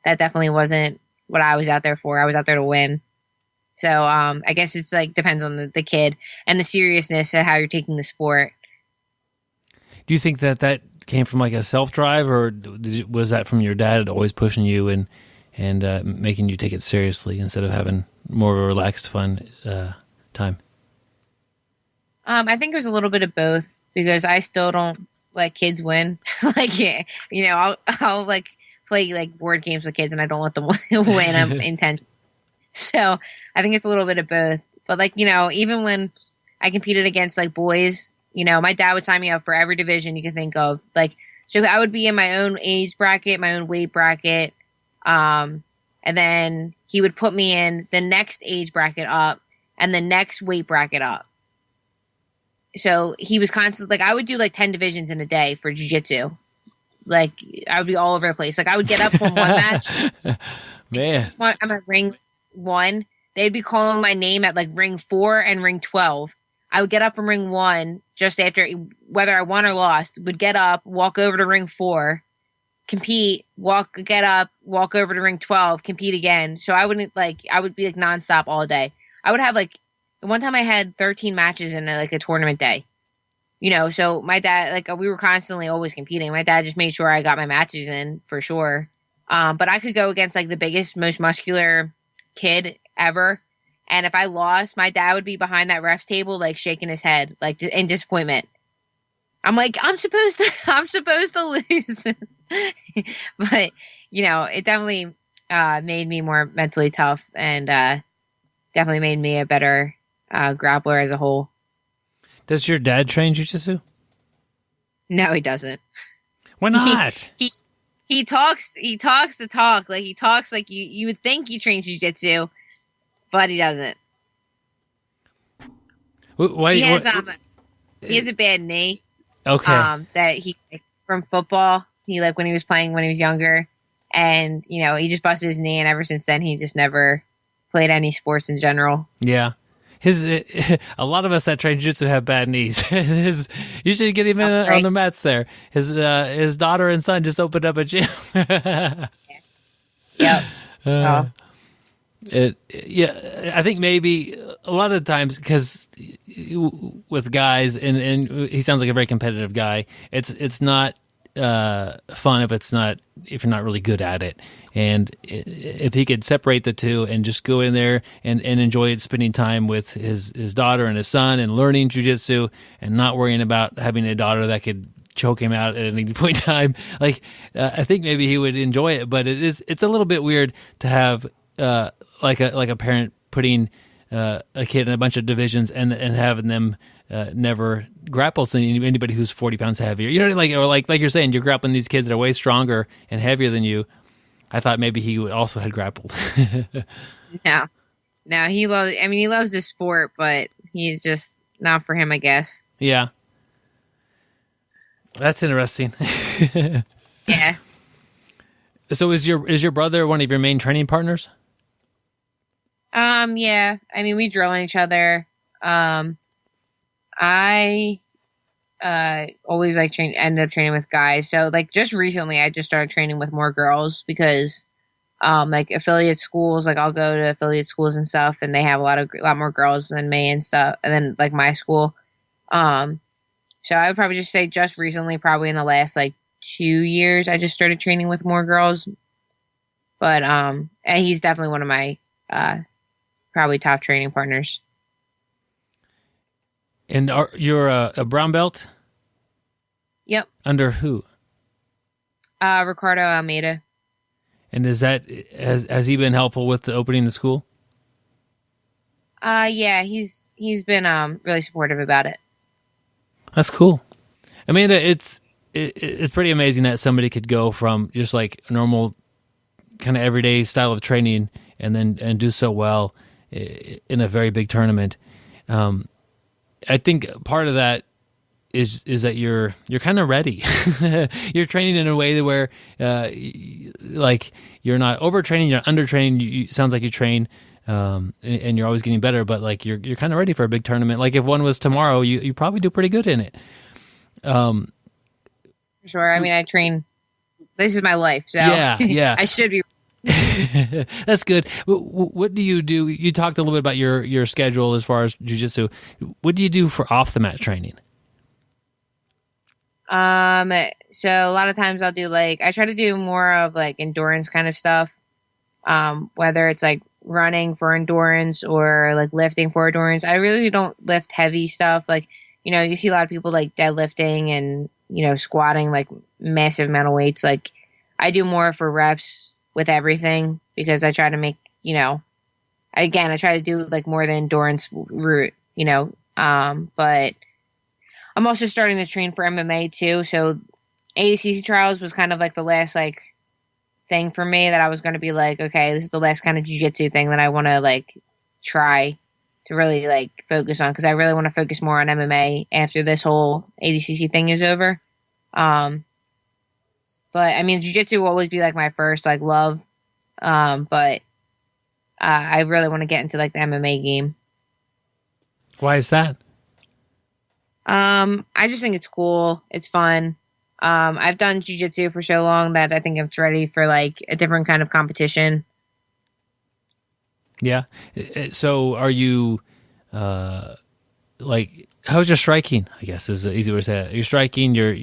that definitely wasn't what I was out there for. I was out there to win. So I guess it's like depends on the kid and the seriousness of how you're taking the sport. Do you think that came from like a self-drive, or was that from your dad always pushing you and making you take it seriously instead of having more of a relaxed, fun time? I think there's a little bit of both, because I still don't let kids win. Like, yeah, I'll like play like board games with kids and I don't let them win. I'm intent. So I think it's a little bit of both. But like, even when I competed against like boys, my dad would sign me up for every division you can think of. Like, so I would be in my own age bracket, my own weight bracket. And then he would put me in the next age bracket up and the next weight bracket up. So he was constantly like, I would do like 10 divisions in a day for jiu-jitsu. Like I would be all over the place. Like I would get up from one match. Man. I'm at ring 1. They'd be calling my name at like ring 4 and ring 12. I would get up from ring 1 just after, whether I won or lost, would get up, walk over to ring 4, compete, get up, walk over to ring 12, compete again. So I would be like nonstop all day. I would have like, one time I had 13 matches in like a tournament day. So my dad, like we were constantly always competing. My dad just made sure I got my matches in for sure. But I could go against like the biggest, most muscular kid ever. And if I lost, my dad would be behind that ref's table, like shaking his head, like in disappointment. I'm like, I'm supposed to lose. But, it definitely made me more mentally tough and definitely made me a better grappler as a whole. Does your dad train jiu-jitsu? No, he doesn't. Why not? He talks the talk. Like he talks like you would think he trains jiu-jitsu, but he doesn't. Why, he has a bad knee. Okay. That he from football. He like when he was playing when he was younger, and he just busted his knee, and ever since then he just never played any sports in general. Yeah. A lot of us that train jiu-jitsu have bad knees. You should get him on the mats there. His daughter and son just opened up a gym. Yep. I think maybe a lot of times, because with guys, and he sounds like a very competitive guy, it's not fun if you're not really good at it. And if he could separate the two and just go in there and enjoy spending time with his daughter and his son and learning jiu-jitsu and not worrying about having a daughter that could choke him out at any point in time, like I think maybe he would enjoy it. But it's a little bit weird to have like a parent putting a kid in a bunch of divisions and having them never grapples anybody who's 40 pounds heavier. You know, like you're saying, you're grappling these kids that are way stronger and heavier than you. I thought maybe he also had grappled. No, he loves the sport, but he's just not for him, I guess. Yeah. That's interesting. Yeah. So is your brother one of your main training partners? Yeah. I mean, we drill on each other. I always end up training with guys. So like just recently I just started training with more girls because like affiliate schools, like I'll go to affiliate schools and stuff and they have a lot more girls than me and stuff. And then like my school. So I would probably just say just recently, probably in the last like 2 years, I just started training with more girls. But and he's definitely one of my probably top training partners. And you're a brown belt? Yep. Under who? Ricardo Almeida. And has he been helpful with opening the school? Yeah, he's been really supportive about it. That's cool. Amanda, it's pretty amazing that somebody could go from just like a normal kind of everyday style of training and do so well in a very big tournament. I think part of that is that you're kind of ready. You're training in a way where like you're not overtraining, you're undertraining. Sounds like you train and you're always getting better, but like you're kind of ready for a big tournament. Like if one was tomorrow, you probably do pretty good in it. Sure. I mean, I train. This is my life, so yeah. I should be. That's good. What do? You talked a little bit about your schedule as far as jiu-jitsu. What do you do for off the mat training? So a lot of times I'll do I try to do more of like endurance kind of stuff. Whether it's like running for endurance or like lifting for endurance. I really don't lift heavy stuff. Like, you know, you see a lot of people like deadlifting and, you know, squatting like massive amount of weights. Like I do more for reps with everything because I try to make, you know, again, I try to do like more the endurance route, you know, but I'm also starting to train for MMA too. So ADCC Trials was kind of like the last like thing for me that I was going to be like, okay, this is the last kind of jiu-jitsu thing that I want to like try to really like focus on because I really want to focus more on MMA after this whole ADCC thing is over. But I mean, jiu-jitsu will always be like my first like love. But I really want to get into like the MMA game. Why is that? I just think it's cool. It's fun. I've done jiu-jitsu for so long that I think I'm ready for like a different kind of competition. Yeah. So are you, like, how's your striking? I guess is the easy way to say it. You're striking, you're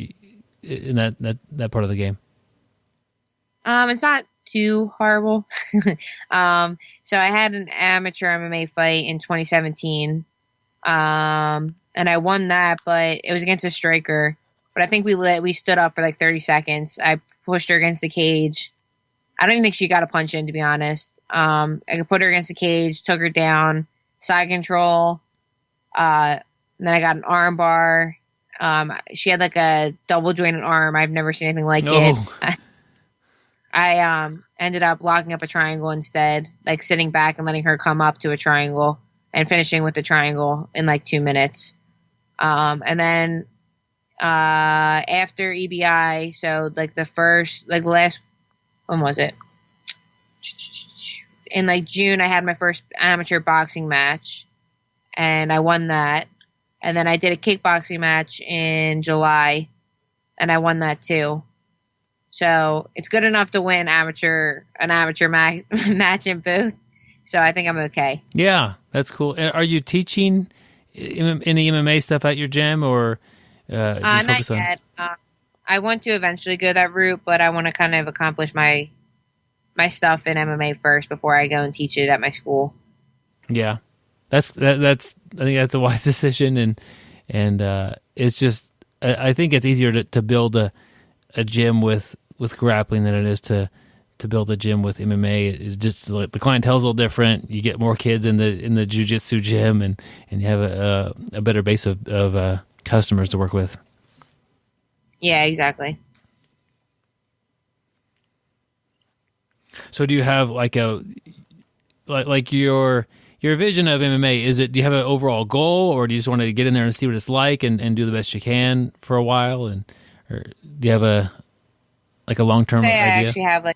in that part of the game. It's not too horrible. So I had an amateur MMA fight in 2017. And I won that, but it was against a striker. But I think we stood up for like 30 seconds. I pushed her against the cage. I don't even think she got a punch in, to be honest. I could put her against the cage, took her down, side control. And then I got an arm bar. She had like a double jointed arm. I've never seen anything like it. I ended up locking up a triangle instead, like sitting back and letting her come up to a triangle and finishing with the triangle in like 2 minutes. And then after EBI, so like the last, when was it? In like June, I had my first amateur boxing match and I won that. And then I did a kickboxing match in July and I won that too. So it's good enough to win an amateur match in both. So I think I'm okay. Yeah, that's cool. Are you teaching any MMA stuff at your gym or not yet? I want to eventually go that route, but I want to kind of accomplish my stuff in MMA first before I go and teach it at my school. Yeah, that's I think that's a wise decision, and it's just I think it's easier to build a gym with grappling than it is to to build a gym with MMA. It's just like the clientele's a little different. You get more kids in the jiu-jitsu gym, and you have a better base of customers to work with. Yeah, exactly. So do you have like your vision of MMA? Do you have an overall goal, or do you just want to get in there and see what it's like and do the best you can for a while? Or do you have a long-term idea? I actually have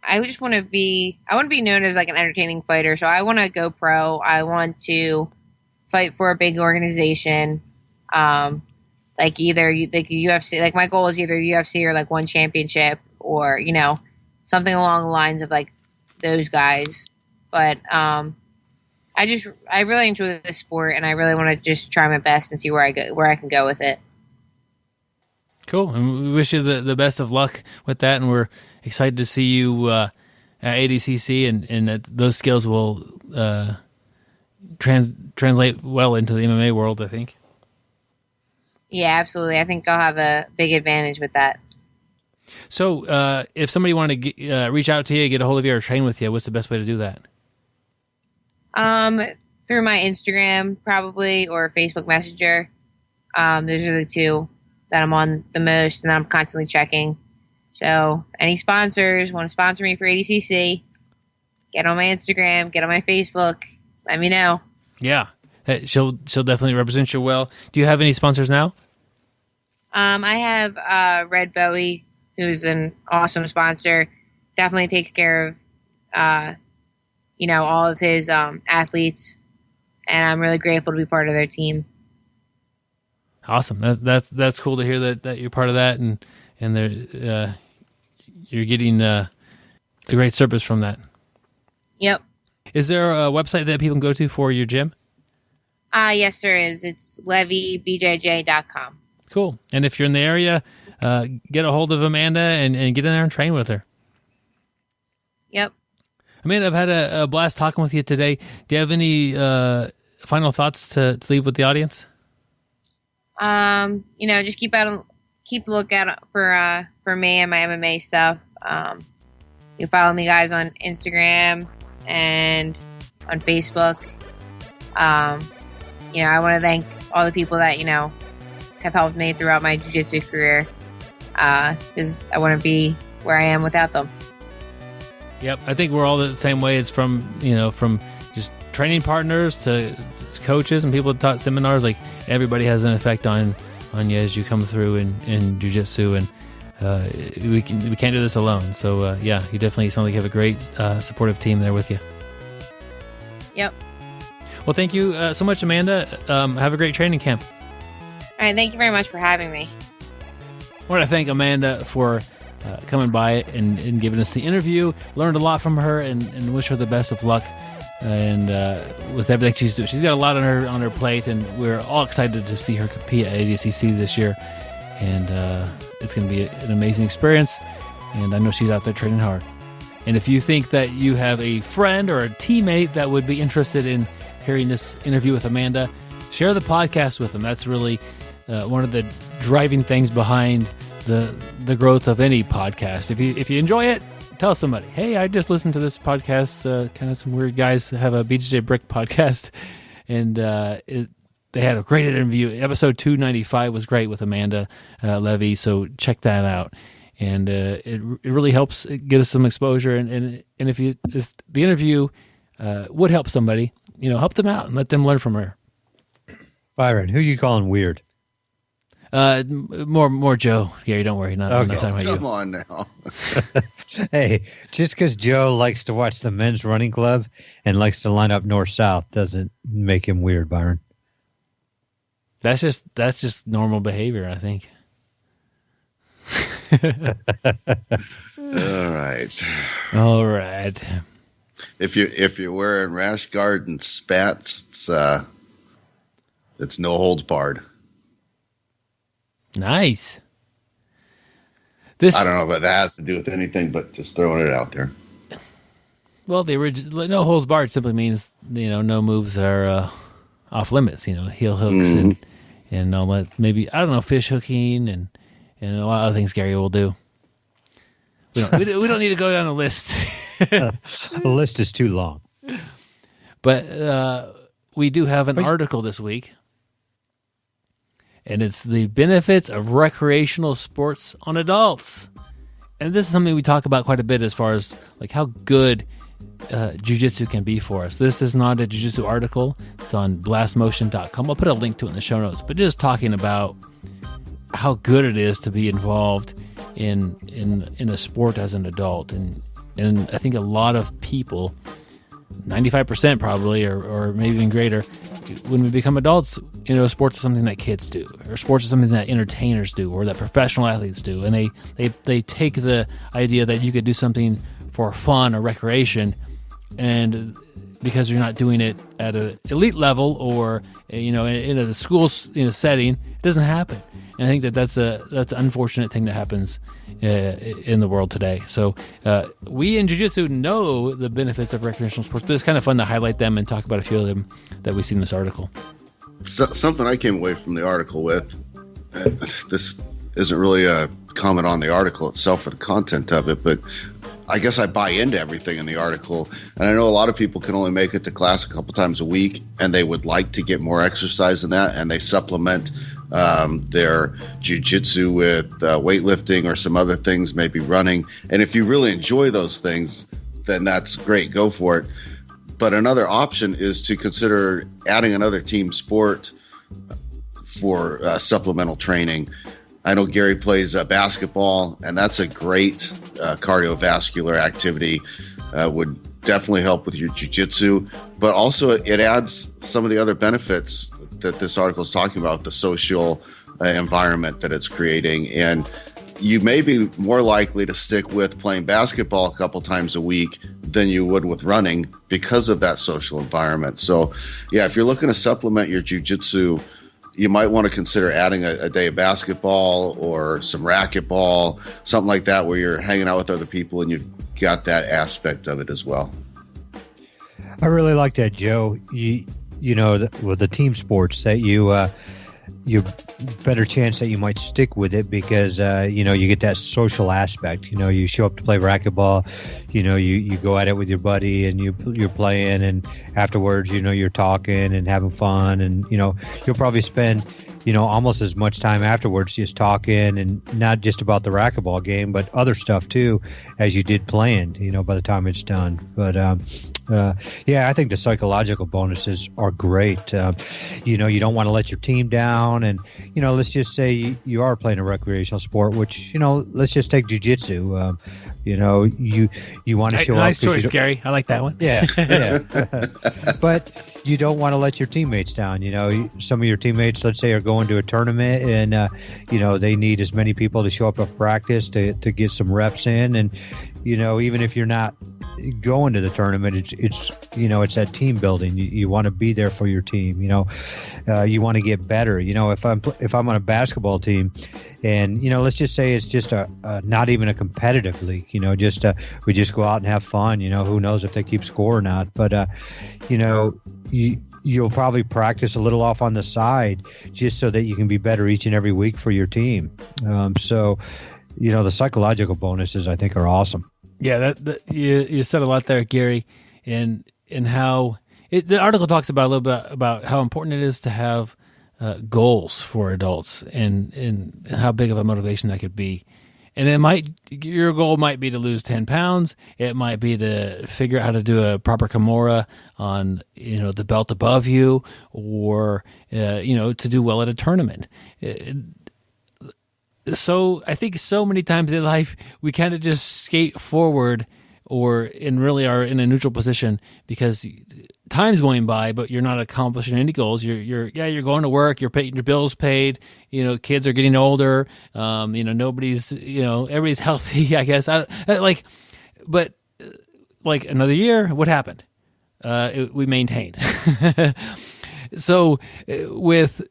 I just want to be known as like an entertaining fighter. So I want to go pro. I want to fight for a big organization. Like either UFC, like my goal is either UFC or like one championship, or, you know, something along the lines of like those guys. But I really enjoy this sport, and I really want to just try my best and see where I can go with it. Cool. And we wish you the best of luck with that, and we're excited to see you at ADCC, and that those skills will translate well into the MMA world, I think. Yeah, absolutely. I think I'll have a big advantage with that. So if somebody wanted to reach out to you, get a hold of you, or train with you, what's the best way to do that? Through my Instagram, probably, or Facebook Messenger. Those are the two that I'm on the most, and I'm constantly checking. So any sponsors want to sponsor me for ADCC, get on my Instagram, get on my Facebook, let me know. Yeah, she'll definitely represent you well. Do you have any sponsors now? I have Red Bowie, who's an awesome sponsor. Definitely takes care of all of his athletes, and I'm really grateful to be part of their team. Awesome. That's cool to hear that you're part of that, and you're getting a great service from that. Yep. Is there a website that people can go to for your gym? Yes, there is. It's LeveBJJ.com. Cool. And if you're in the area, get a hold of Amanda and get in there and train with her. Yep. Amanda, I've had a blast talking with you today. Do you have any final thoughts to leave with the audience? Just keep a lookout for me and my MMA stuff. You follow me guys on Instagram and on Facebook. I want to thank all the people that, have helped me throughout my jiu-jitsu career. Because I wouldn't be where I am without them. Yep. I think we're all the same way. It's from just training partners to coaches and people that taught seminars. Like, everybody has an effect on you as you come through in jiu-jitsu, and we can't do this alone. So you definitely sound like you have a great supportive team there with you. Yep. Well, thank you so much, Amanda. Have a great training camp. All right. Thank you very much for having me. I want to thank Amanda for coming by and giving us the interview. Learned a lot from her, and wish her the best of luck. And with everything she's doing, she's got a lot on her plate, and we're all excited to see her compete at ADCC this year. And it's going to be an amazing experience. And I know she's out there training hard. And if you think that you have a friend or a teammate that would be interested in hearing this interview with Amanda, share the podcast with them. That's really one of the driving things behind the growth of any podcast. If you enjoy it, tell somebody, hey, I just listened to this podcast. Kind of some weird guys have a BjjBrick podcast, and they had a great interview. Episode 295 was great with Amanda Levy, so check that out. And it really helps get us some exposure. And if the interview would help somebody, help them out and let them learn from her. Byron, who you calling weird? More Joe. Gary, don't worry. I'm not talking about you. Come on now. Hey, just because Joe likes to watch the men's running club and likes to line up north-south doesn't make him weird, Byron. That's just normal behavior, I think. All right. If you're wearing rash guard and spats, it's no holds barred. Nice. I don't know if that has to do with anything, but just throwing it out there. Well, the original no holds barred simply means no moves are off limits. Heel hooks and all that. Maybe, I don't know, fish hooking and a lot of things Gary will do. We don't need to go down the list. The list is too long. But we do have an article this week, and it's the benefits of recreational sports on adults. And this is something we talk about quite a bit as far as like how good jiu-jitsu can be for us. This is not a jiu-jitsu article. It's on blastmotion.com. I'll put a link to it in the show notes, but just talking about how good it is to be involved in a sport as an adult. And I think a lot of people, 95% probably, or maybe even greater, when we become adults, sports is something that kids do, or sports is something that entertainers do, or that professional athletes do. And they take the idea that you could do something for fun or recreation, and because you're not doing it at an elite level or in a school setting, it doesn't happen. And I think that's an unfortunate thing that happens in the world today. So we in jiu-jitsu know the benefits of recreational sports, but it's kind of fun to highlight them and talk about a few of them that we see in this article. Something I came away from the article with, this isn't really a comment on the article itself or the content of it, but I guess I buy into everything in the article. And I know a lot of people can only make it to class a couple times a week, and they would like to get more exercise than that, and they supplement their jiu-jitsu with weightlifting or some other things, maybe running. And if you really enjoy those things, then that's great. Go for it. But another option is to consider adding another team sport for supplemental training. I know Gary plays basketball, and that's a great cardiovascular activity. Would definitely help with your jiu-jitsu, but also it adds some of the other benefits that this article is talking about, the social environment that it's creating. And you may be more likely to stick with playing basketball a couple times a week than you would with running because of that social environment. So, yeah, if you're looking to supplement your jiu-jitsu, you might want to consider adding a day of basketball or some racquetball, something like that, where you're hanging out with other people and you've got that aspect of it as well. I really like that, Joe. With the team sports, that you better chance that you might stick with it because you get that social aspect. You show up to play racquetball, you go at it with your buddy and you're playing, and afterwards you're talking and having fun, and you'll probably spend almost as much time afterwards just talking, and not just about the racquetball game but other stuff too as you did playing by the time it's done. But I think the psychological bonuses are great. You don't want to let your team down, and let's just say you are playing a recreational sport, which let's just take jiu-jitsu. You want to show up. Nice choice, Gary. I like that one. Yeah. But you don't want to let your teammates down. Some of your teammates, let's say, are going to a tournament, and they need as many people to show up at practice to get some reps in, and even if you're not going to the tournament, it's that team building. You want to be there for your team. You want to get better. If I'm on a basketball team, and let's just say it's just a not even a competitive league. We just go out and have fun. Who knows if they keep score or not? But you'll probably practice a little off on the side just so that you can be better each and every week for your team. So the psychological bonuses, I think, are awesome. Yeah, you said a lot there, Gary, and how the article talks about a little bit about how important it is to have goals for adults, and how big of a motivation that could be. And your goal might be to lose 10 pounds. It might be to figure out how to do a proper Kimura on the belt above you, or to do well at a tournament. So I think so many times in life we kind of just skate forward, and really are in a neutral position because time's going by, but you're not accomplishing any goals. You're going to work, you're paying your bills paid. Kids are getting older. Nobody's everybody's healthy, I guess. But another year, what happened? We maintained. So with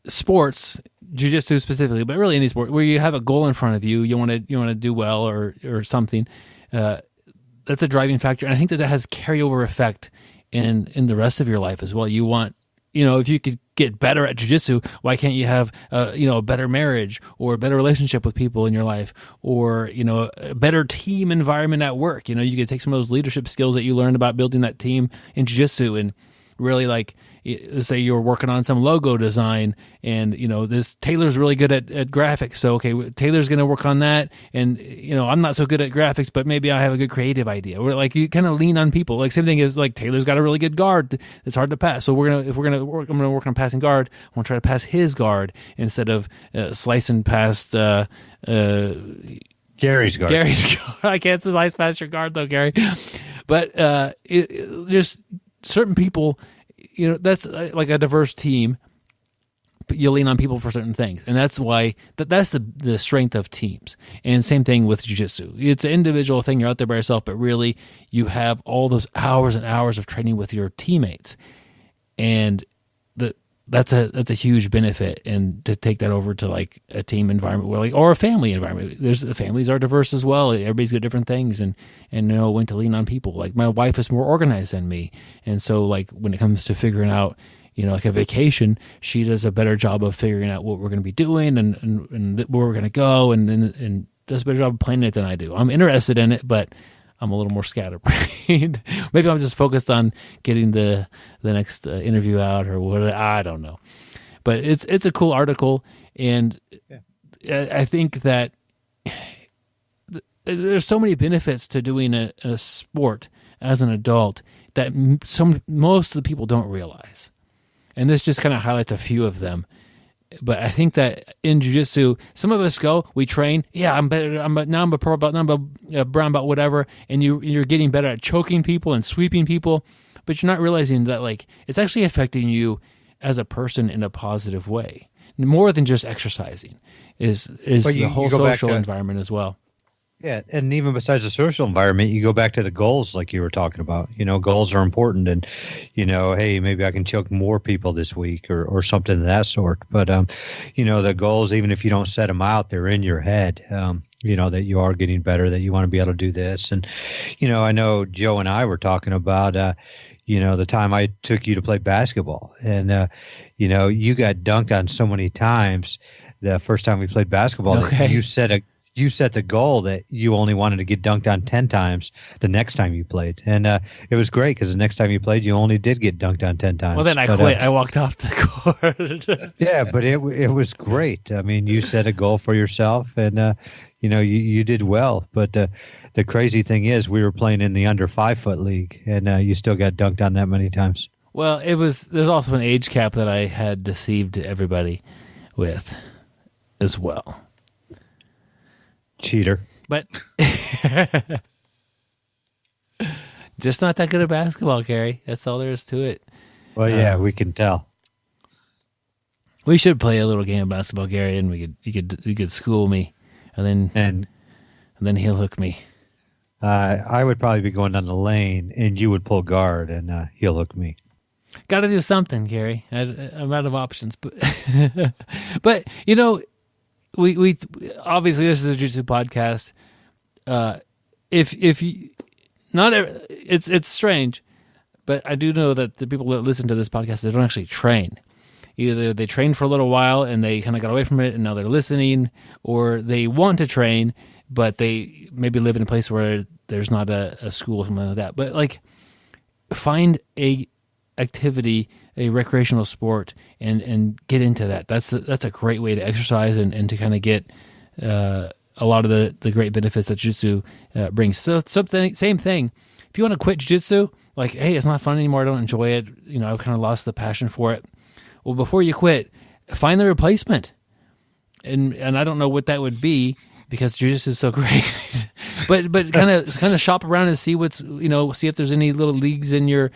sports, jiu-jitsu specifically, but really any sport where you have a goal in front of you, you want to do well or something, that's a driving factor. And I think that has carryover effect in the rest of your life as well. You want if you could get better at jiu-jitsu, why can't you have a better marriage or a better relationship with people in your life, or a better team environment at work? You could take some of those leadership skills that you learned about building that team in jiu-jitsu and really, like, let's say you're working on some logo design, and this Taylor's really good at graphics, so okay, Taylor's going to work on that, and I'm not so good at graphics, but maybe I have a good creative idea. Or like, you kind of lean on people. Like, same thing is, like, Taylor's got a really good guard that's hard to pass, so I'm gonna work on passing guard. I'm gonna try to pass his guard instead of slicing past Gary's guard. I can't slice past your guard though, Gary. But just certain people. That's like a diverse team, but you lean on people for certain things. And that's why that's the strength of teams. And same thing with jiu-jitsu. It's an individual thing. You're out there by yourself, but really you have all those hours and hours of training with your teammates. And that's a huge benefit. And to take that over to like a team environment or a family environment. Families are diverse as well. Everybody's got different things and know when to lean on people. Like, my wife is more organized than me. And so, like, when it comes to figuring out, like a vacation, she does a better job of figuring out what we're going to be doing and where we're going to go, and does a better job of planning it than I do. I'm interested in it, but I'm a little more scatterbrained. Maybe I'm just focused on getting the next interview out or what. I don't know, but it's a cool article, and I think that there's so many benefits to doing a sport as an adult that most of the people don't realize, and this just kind of highlights a few of them. But I think that in jiu-jitsu, some of us we train. Yeah, I'm better. Now I'm a pro belt. Now I'm a brown belt, whatever. And you're getting better at choking people and sweeping people, but you're not realizing that, like, it's actually affecting you as a person in a positive way, more than just exercising. Is the whole social environment as well. Yeah, and even besides the social environment, you go back to the goals like you were talking about. Goals are important, and, hey, maybe I can choke more people this week or something of that sort. But, the goals, even if you don't set them out, they're in your head, that you are getting better, that you want to be able to do this. And, I know Joe and I were talking about, the time I took you to play basketball. And, you got dunked on so many times the first time we played basketball that you set the goal that you only wanted to get dunked on 10 times the next time you played. And it was great because the next time you played, you only did get dunked on 10 times. Well, then I quit. I walked off the court. Yeah, but it was great. I mean, you set a goal for yourself, and, you did well. But the crazy thing is we were playing in the under 5 foot league, and you still got dunked on that many times. Well, there's also an age cap that I had deceived everybody with as well. Cheater. But just not that good at basketball, Gary. That's all there is to it. Well, yeah, we can tell. We should play a little game of basketball, Gary, and you could school me, and then he'll hook me. I would probably be going down the lane, and you would pull guard, and he'll hook me. Got to do something, Gary. I'm out of options, but but we obviously this is a jiu-jitsu podcast. If you, not it's strange, but I do know that the people that listen to this podcast, they don't actually train. Either they trained for a little while and they kind of got away from it and now they're listening, or they want to train but they maybe live in a place where there's not a school or something like that. But like, find a activity, a recreational sport, and get into that. That's a great way to exercise and to kind of get a lot of the great benefits that jiu-jitsu brings. So same thing. If you want to quit jiu-jitsu, like, hey, it's not fun anymore, I don't enjoy it, I've kind of lost the passion for it. Well, before you quit, find the replacement. And I don't know what that would be, because jiu-jitsu is so great. but kind of shop around and see what's, see if there's any little leagues in your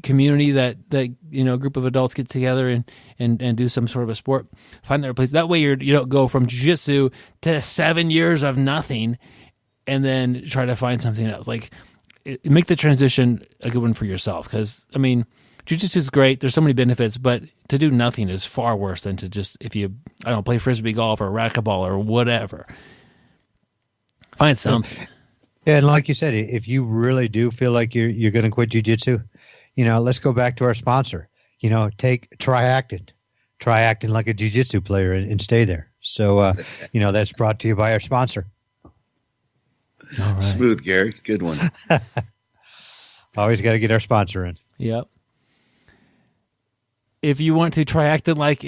community that group of adults get together and do some sort of a sport. Find that replacement. That way you don't go from jiu-jitsu to 7 years of nothing and then try to find something else. Like, make the transition a good one for yourself, because jiu-jitsu is great. There's so many benefits, but to do nothing is far worse than to just, play frisbee golf or racquetball or whatever. Find something. Yeah, and like you said, if you really do feel like you're going to quit jiu-jitsu, let's go back to our sponsor. try acting like a jiu-jitsu player and stay there. So, that's brought to you by our sponsor. All right. Smooth, Gary. Good one. Always got to get our sponsor in. Yep. If you want to try acting like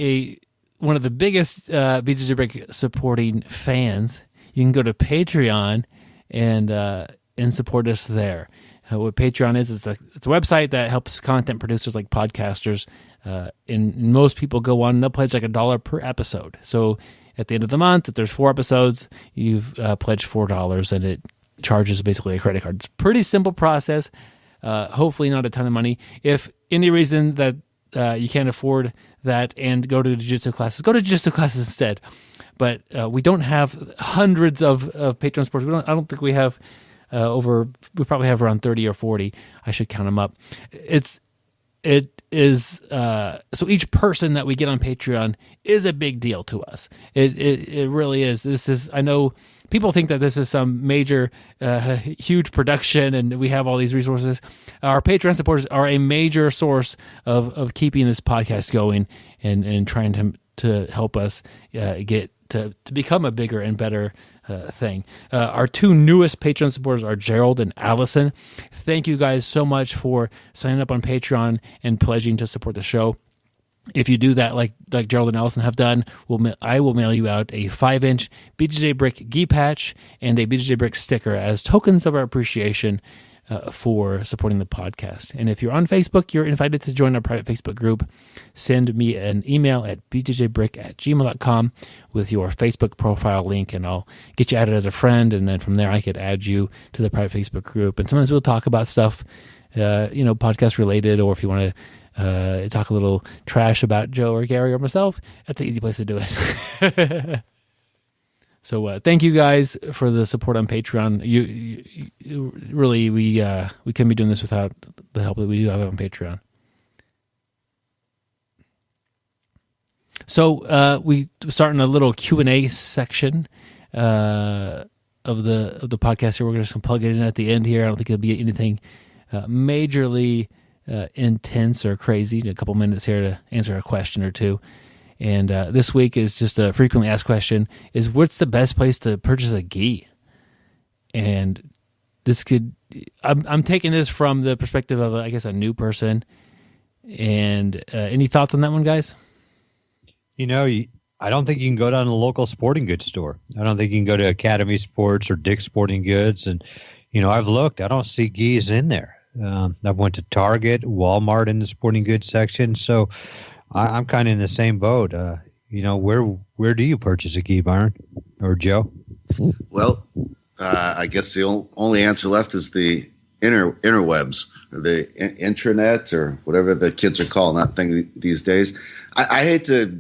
one of the biggest BjjBrick supporting fans, you can go to Patreon and support us there. What Patreon is, it's a website that helps content producers like podcasters. And most people go on and they'll pledge like $1 per episode. So at the end of the month, if there's 4 episodes, you've pledged $4 and it charges basically a credit card. It's a pretty simple process. Hopefully not a ton of money. If any reason that you can't afford that and go to jiu-jitsu classes, go to jiu-jitsu classes instead. But we don't have hundreds of Patreon supporters. I don't think we have we probably have around 30 or 40. I should count them up. It is so each person that we get on Patreon is a big deal to us. It really is. I know people think that this is some major, huge production and we have all these resources. Our Patreon supporters are a major source of keeping this podcast going and trying to help us get to become a bigger and better thing. Our 2 newest Patreon supporters are Gerald and Allison. Thank you guys so much for signing up on Patreon and pledging to support the show. If you do that, like Gerald and Allison have done, I will mail you out a 5-inch BjjBrick gi patch and a BjjBrick sticker as tokens of our appreciation for supporting the podcast. And if you're on Facebook, you're invited to join our private Facebook group. Send me an email at bjjbrick@gmail.com with your Facebook profile link, and I'll get you added as a friend. And then from there, I could add you to the private Facebook group. And sometimes we'll talk about stuff, podcast related, or if you want to talk a little trash about Joe or Gary or myself, that's an easy place to do it. So thank you guys for the support on Patreon. You really, we couldn't be doing this without the help that we do have on Patreon. So we starting a little Q&A section of the podcast here. We're going to plug it in at the end here. I don't think it'll be anything majorly intense or crazy. A couple minutes here to answer a question or two. And this week is just a frequently asked question: is what's the best place to purchase a gi? And this I'm taking this from the perspective of, I guess, a new person. And any thoughts on that one, guys? I don't think you can go down to the local sporting goods store. I don't think you can go to Academy Sports or Dick's Sporting Goods. And, I've looked. I don't see gis in there. I went to Target, Walmart in the sporting goods section. So I'm kind of in the same boat. Where do you purchase a gi, Byron or Joe? Well, I guess the only answer left is the interwebs, or the intranet, or whatever the kids are calling that thing these days. I hate to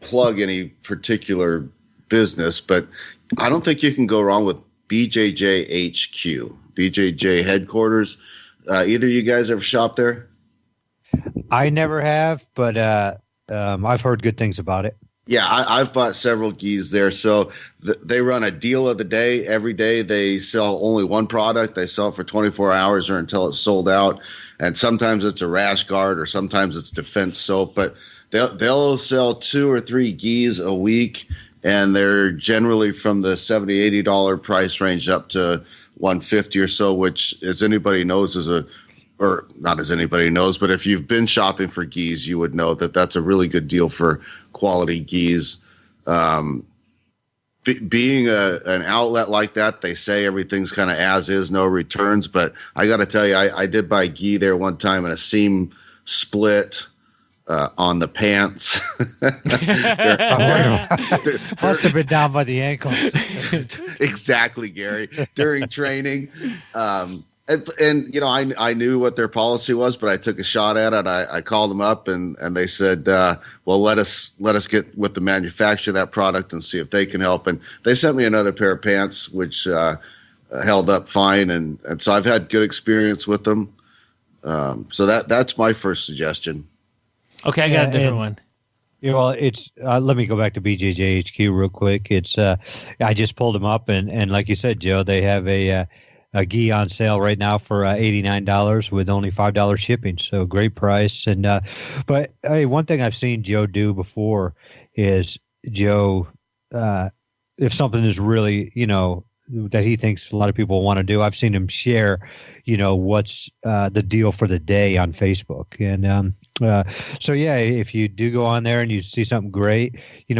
plug any particular business, but I don't think you can go wrong with BJJ HQ, BJJ headquarters. Either of you guys ever shop there? I never have, but I've heard good things about it. Yeah, I've bought several gis there. So they run a deal of the day. Every day they sell only one product. They sell it for 24 hours or until it's sold out. And sometimes it's a rash guard or sometimes it's defense soap. But they'll sell 2 or 3 gis a week, and they're generally from the $70, $80 price range up to $150 or so, which, as anybody knows, or not as anybody knows, but if you've been shopping for gis, you would know that that's a really good deal for quality gis. Being an outlet like that, they say everything's kind of as is, no returns. But I got to tell you, I did buy gi there one time, and a seam split on the pants. Must have been down by the ankles. Exactly, Gary. During training. And I knew what their policy was, but I took a shot at it. I called them up, and they said, well, let us get with the manufacturer of that product and see if they can help. And they sent me another pair of pants, which held up fine. And so I've had good experience with them. So that's my first suggestion. Okay, I got a different one. It's let me go back to BJJ HQ real quick. It's I just pulled them up, and like you said, Joe, they have a gi on sale right now for $89 with only $5 shipping. So great price. And but hey, one thing I've seen Joe do before is Joe, if something is really, that he thinks a lot of people want to do, I've seen him share, what's the deal for the day on Facebook. And so, yeah, if you do go on there and you see something great,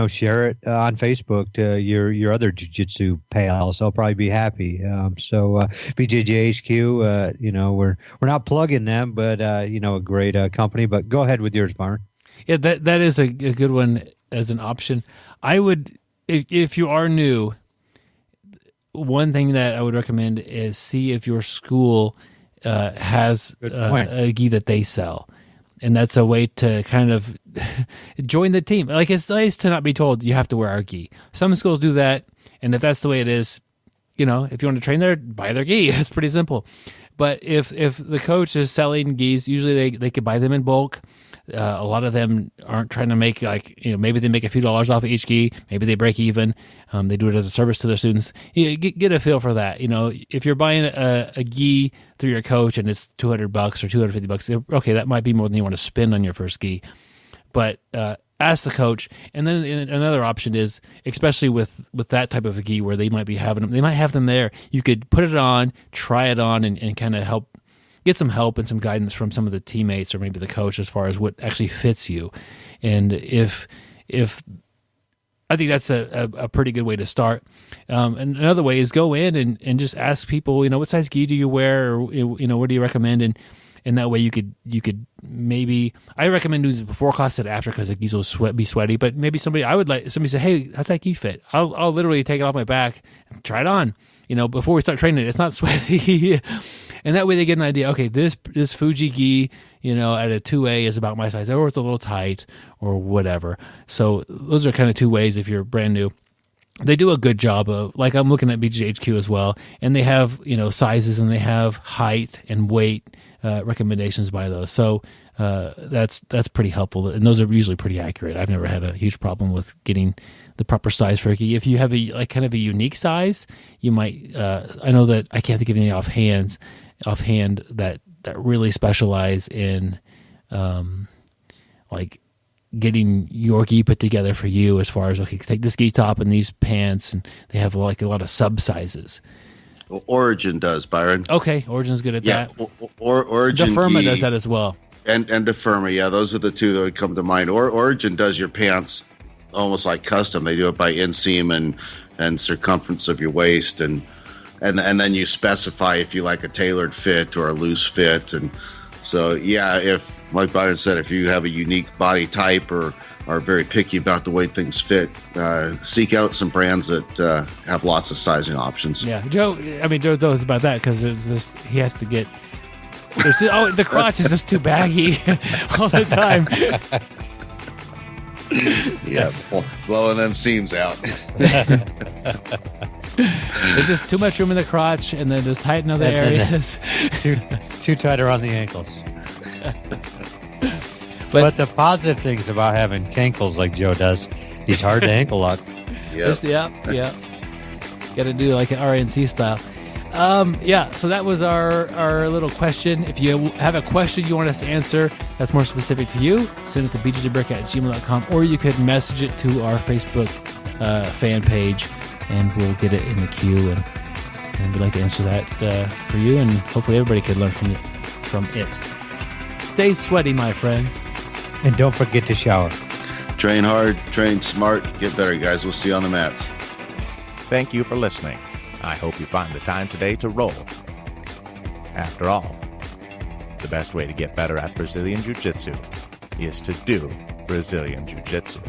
share it on Facebook to your other jiu-jitsu pals. They'll probably be happy. So BJJ HQ, we're not plugging them, but, a great company. But go ahead with yours, Byron. Yeah, that is a good one as an option. I would, if you are new, one thing that I would recommend is see if your school has a gi that they sell. And that's a way to kind of join the team. Like, it's nice to not be told you have to wear our gi. Some schools do that, and if that's the way it is, if you want to train there, buy their gi. It's pretty simple. But if the coach is selling gis, usually they could buy them in bulk. A lot of them aren't trying to make, maybe they make a few dollars off of each gi. Maybe they break even. They do it as a service to their students. Get a feel for that. If you're buying a gi through your coach and it's $200 or $250, okay, that might be more than you want to spend on your first gi. But ask the coach. And then another option is, especially with that type of a gi where they might be having them, they might have them there. You could put it on, try it on, and kind of get some help and some guidance from some of the teammates or maybe the coach as far as what actually fits you. And if I think that's a pretty good way to start. And another way is go in and just ask people, what size gi do you wear, or what do you recommend? And that way you could maybe, I recommend doing it before class and after, because the gis will be sweaty. But maybe somebody say, hey, how's that gi fit? I'll literally take it off my back and try it on. Before we start training, it's not sweaty. And that way they get an idea, okay, this Fuji gi, at a 2A is about my size, or it's a little tight, or whatever. So those are kind of two ways if you're brand new. They do a good job of, like, I'm looking at BJHQ as well, and they have, sizes, and they have height and weight recommendations by those. So that's pretty helpful, and those are usually pretty accurate. I've never had a huge problem with getting the proper size for a gi. If you have kind of a unique size, you might, I know that I can't think of any offhand that really specialize in getting your gi put together for you, as far as, okay, take this gi top and these pants, and they have a lot of sub sizes. Origin does, Byron. Okay, Origin's good at that. Origin DeFirma gi does that as well. And DeFirma, yeah, those are the two that would come to mind. Origin does your pants almost like custom. They do it by inseam and circumference of your waist, and then you specify if you like a tailored fit or a loose fit. And so, yeah, if, like Byron said, if you have a unique body type or are very picky about the way things fit, seek out some brands that have lots of sizing options. Yeah, Joe knows about that, because he has to get. The crotch is just too baggy all the time. Yeah, blowing them seams out. There's just too much room in the crotch, and then just tight in other areas. Too tight around the ankles. But the positive things about having cankles like Joe does, he's hard to ankle lock. Yeah. Got to do like an RNC style. So that was our little question. If you have a question you want us to answer that's more specific to you, send it to BjjBrick@gmail.com, or you could message it to our Facebook fan page, and we'll get it in the queue, and we'd like to answer that for you, and hopefully everybody could learn from it. Stay sweaty, my friends. And don't forget to shower. Train hard, train smart, get better, guys. We'll see you on the mats. Thank you for listening. I hope you find the time today to roll. After all, the best way to get better at Brazilian Jiu-Jitsu is to do Brazilian Jiu-Jitsu.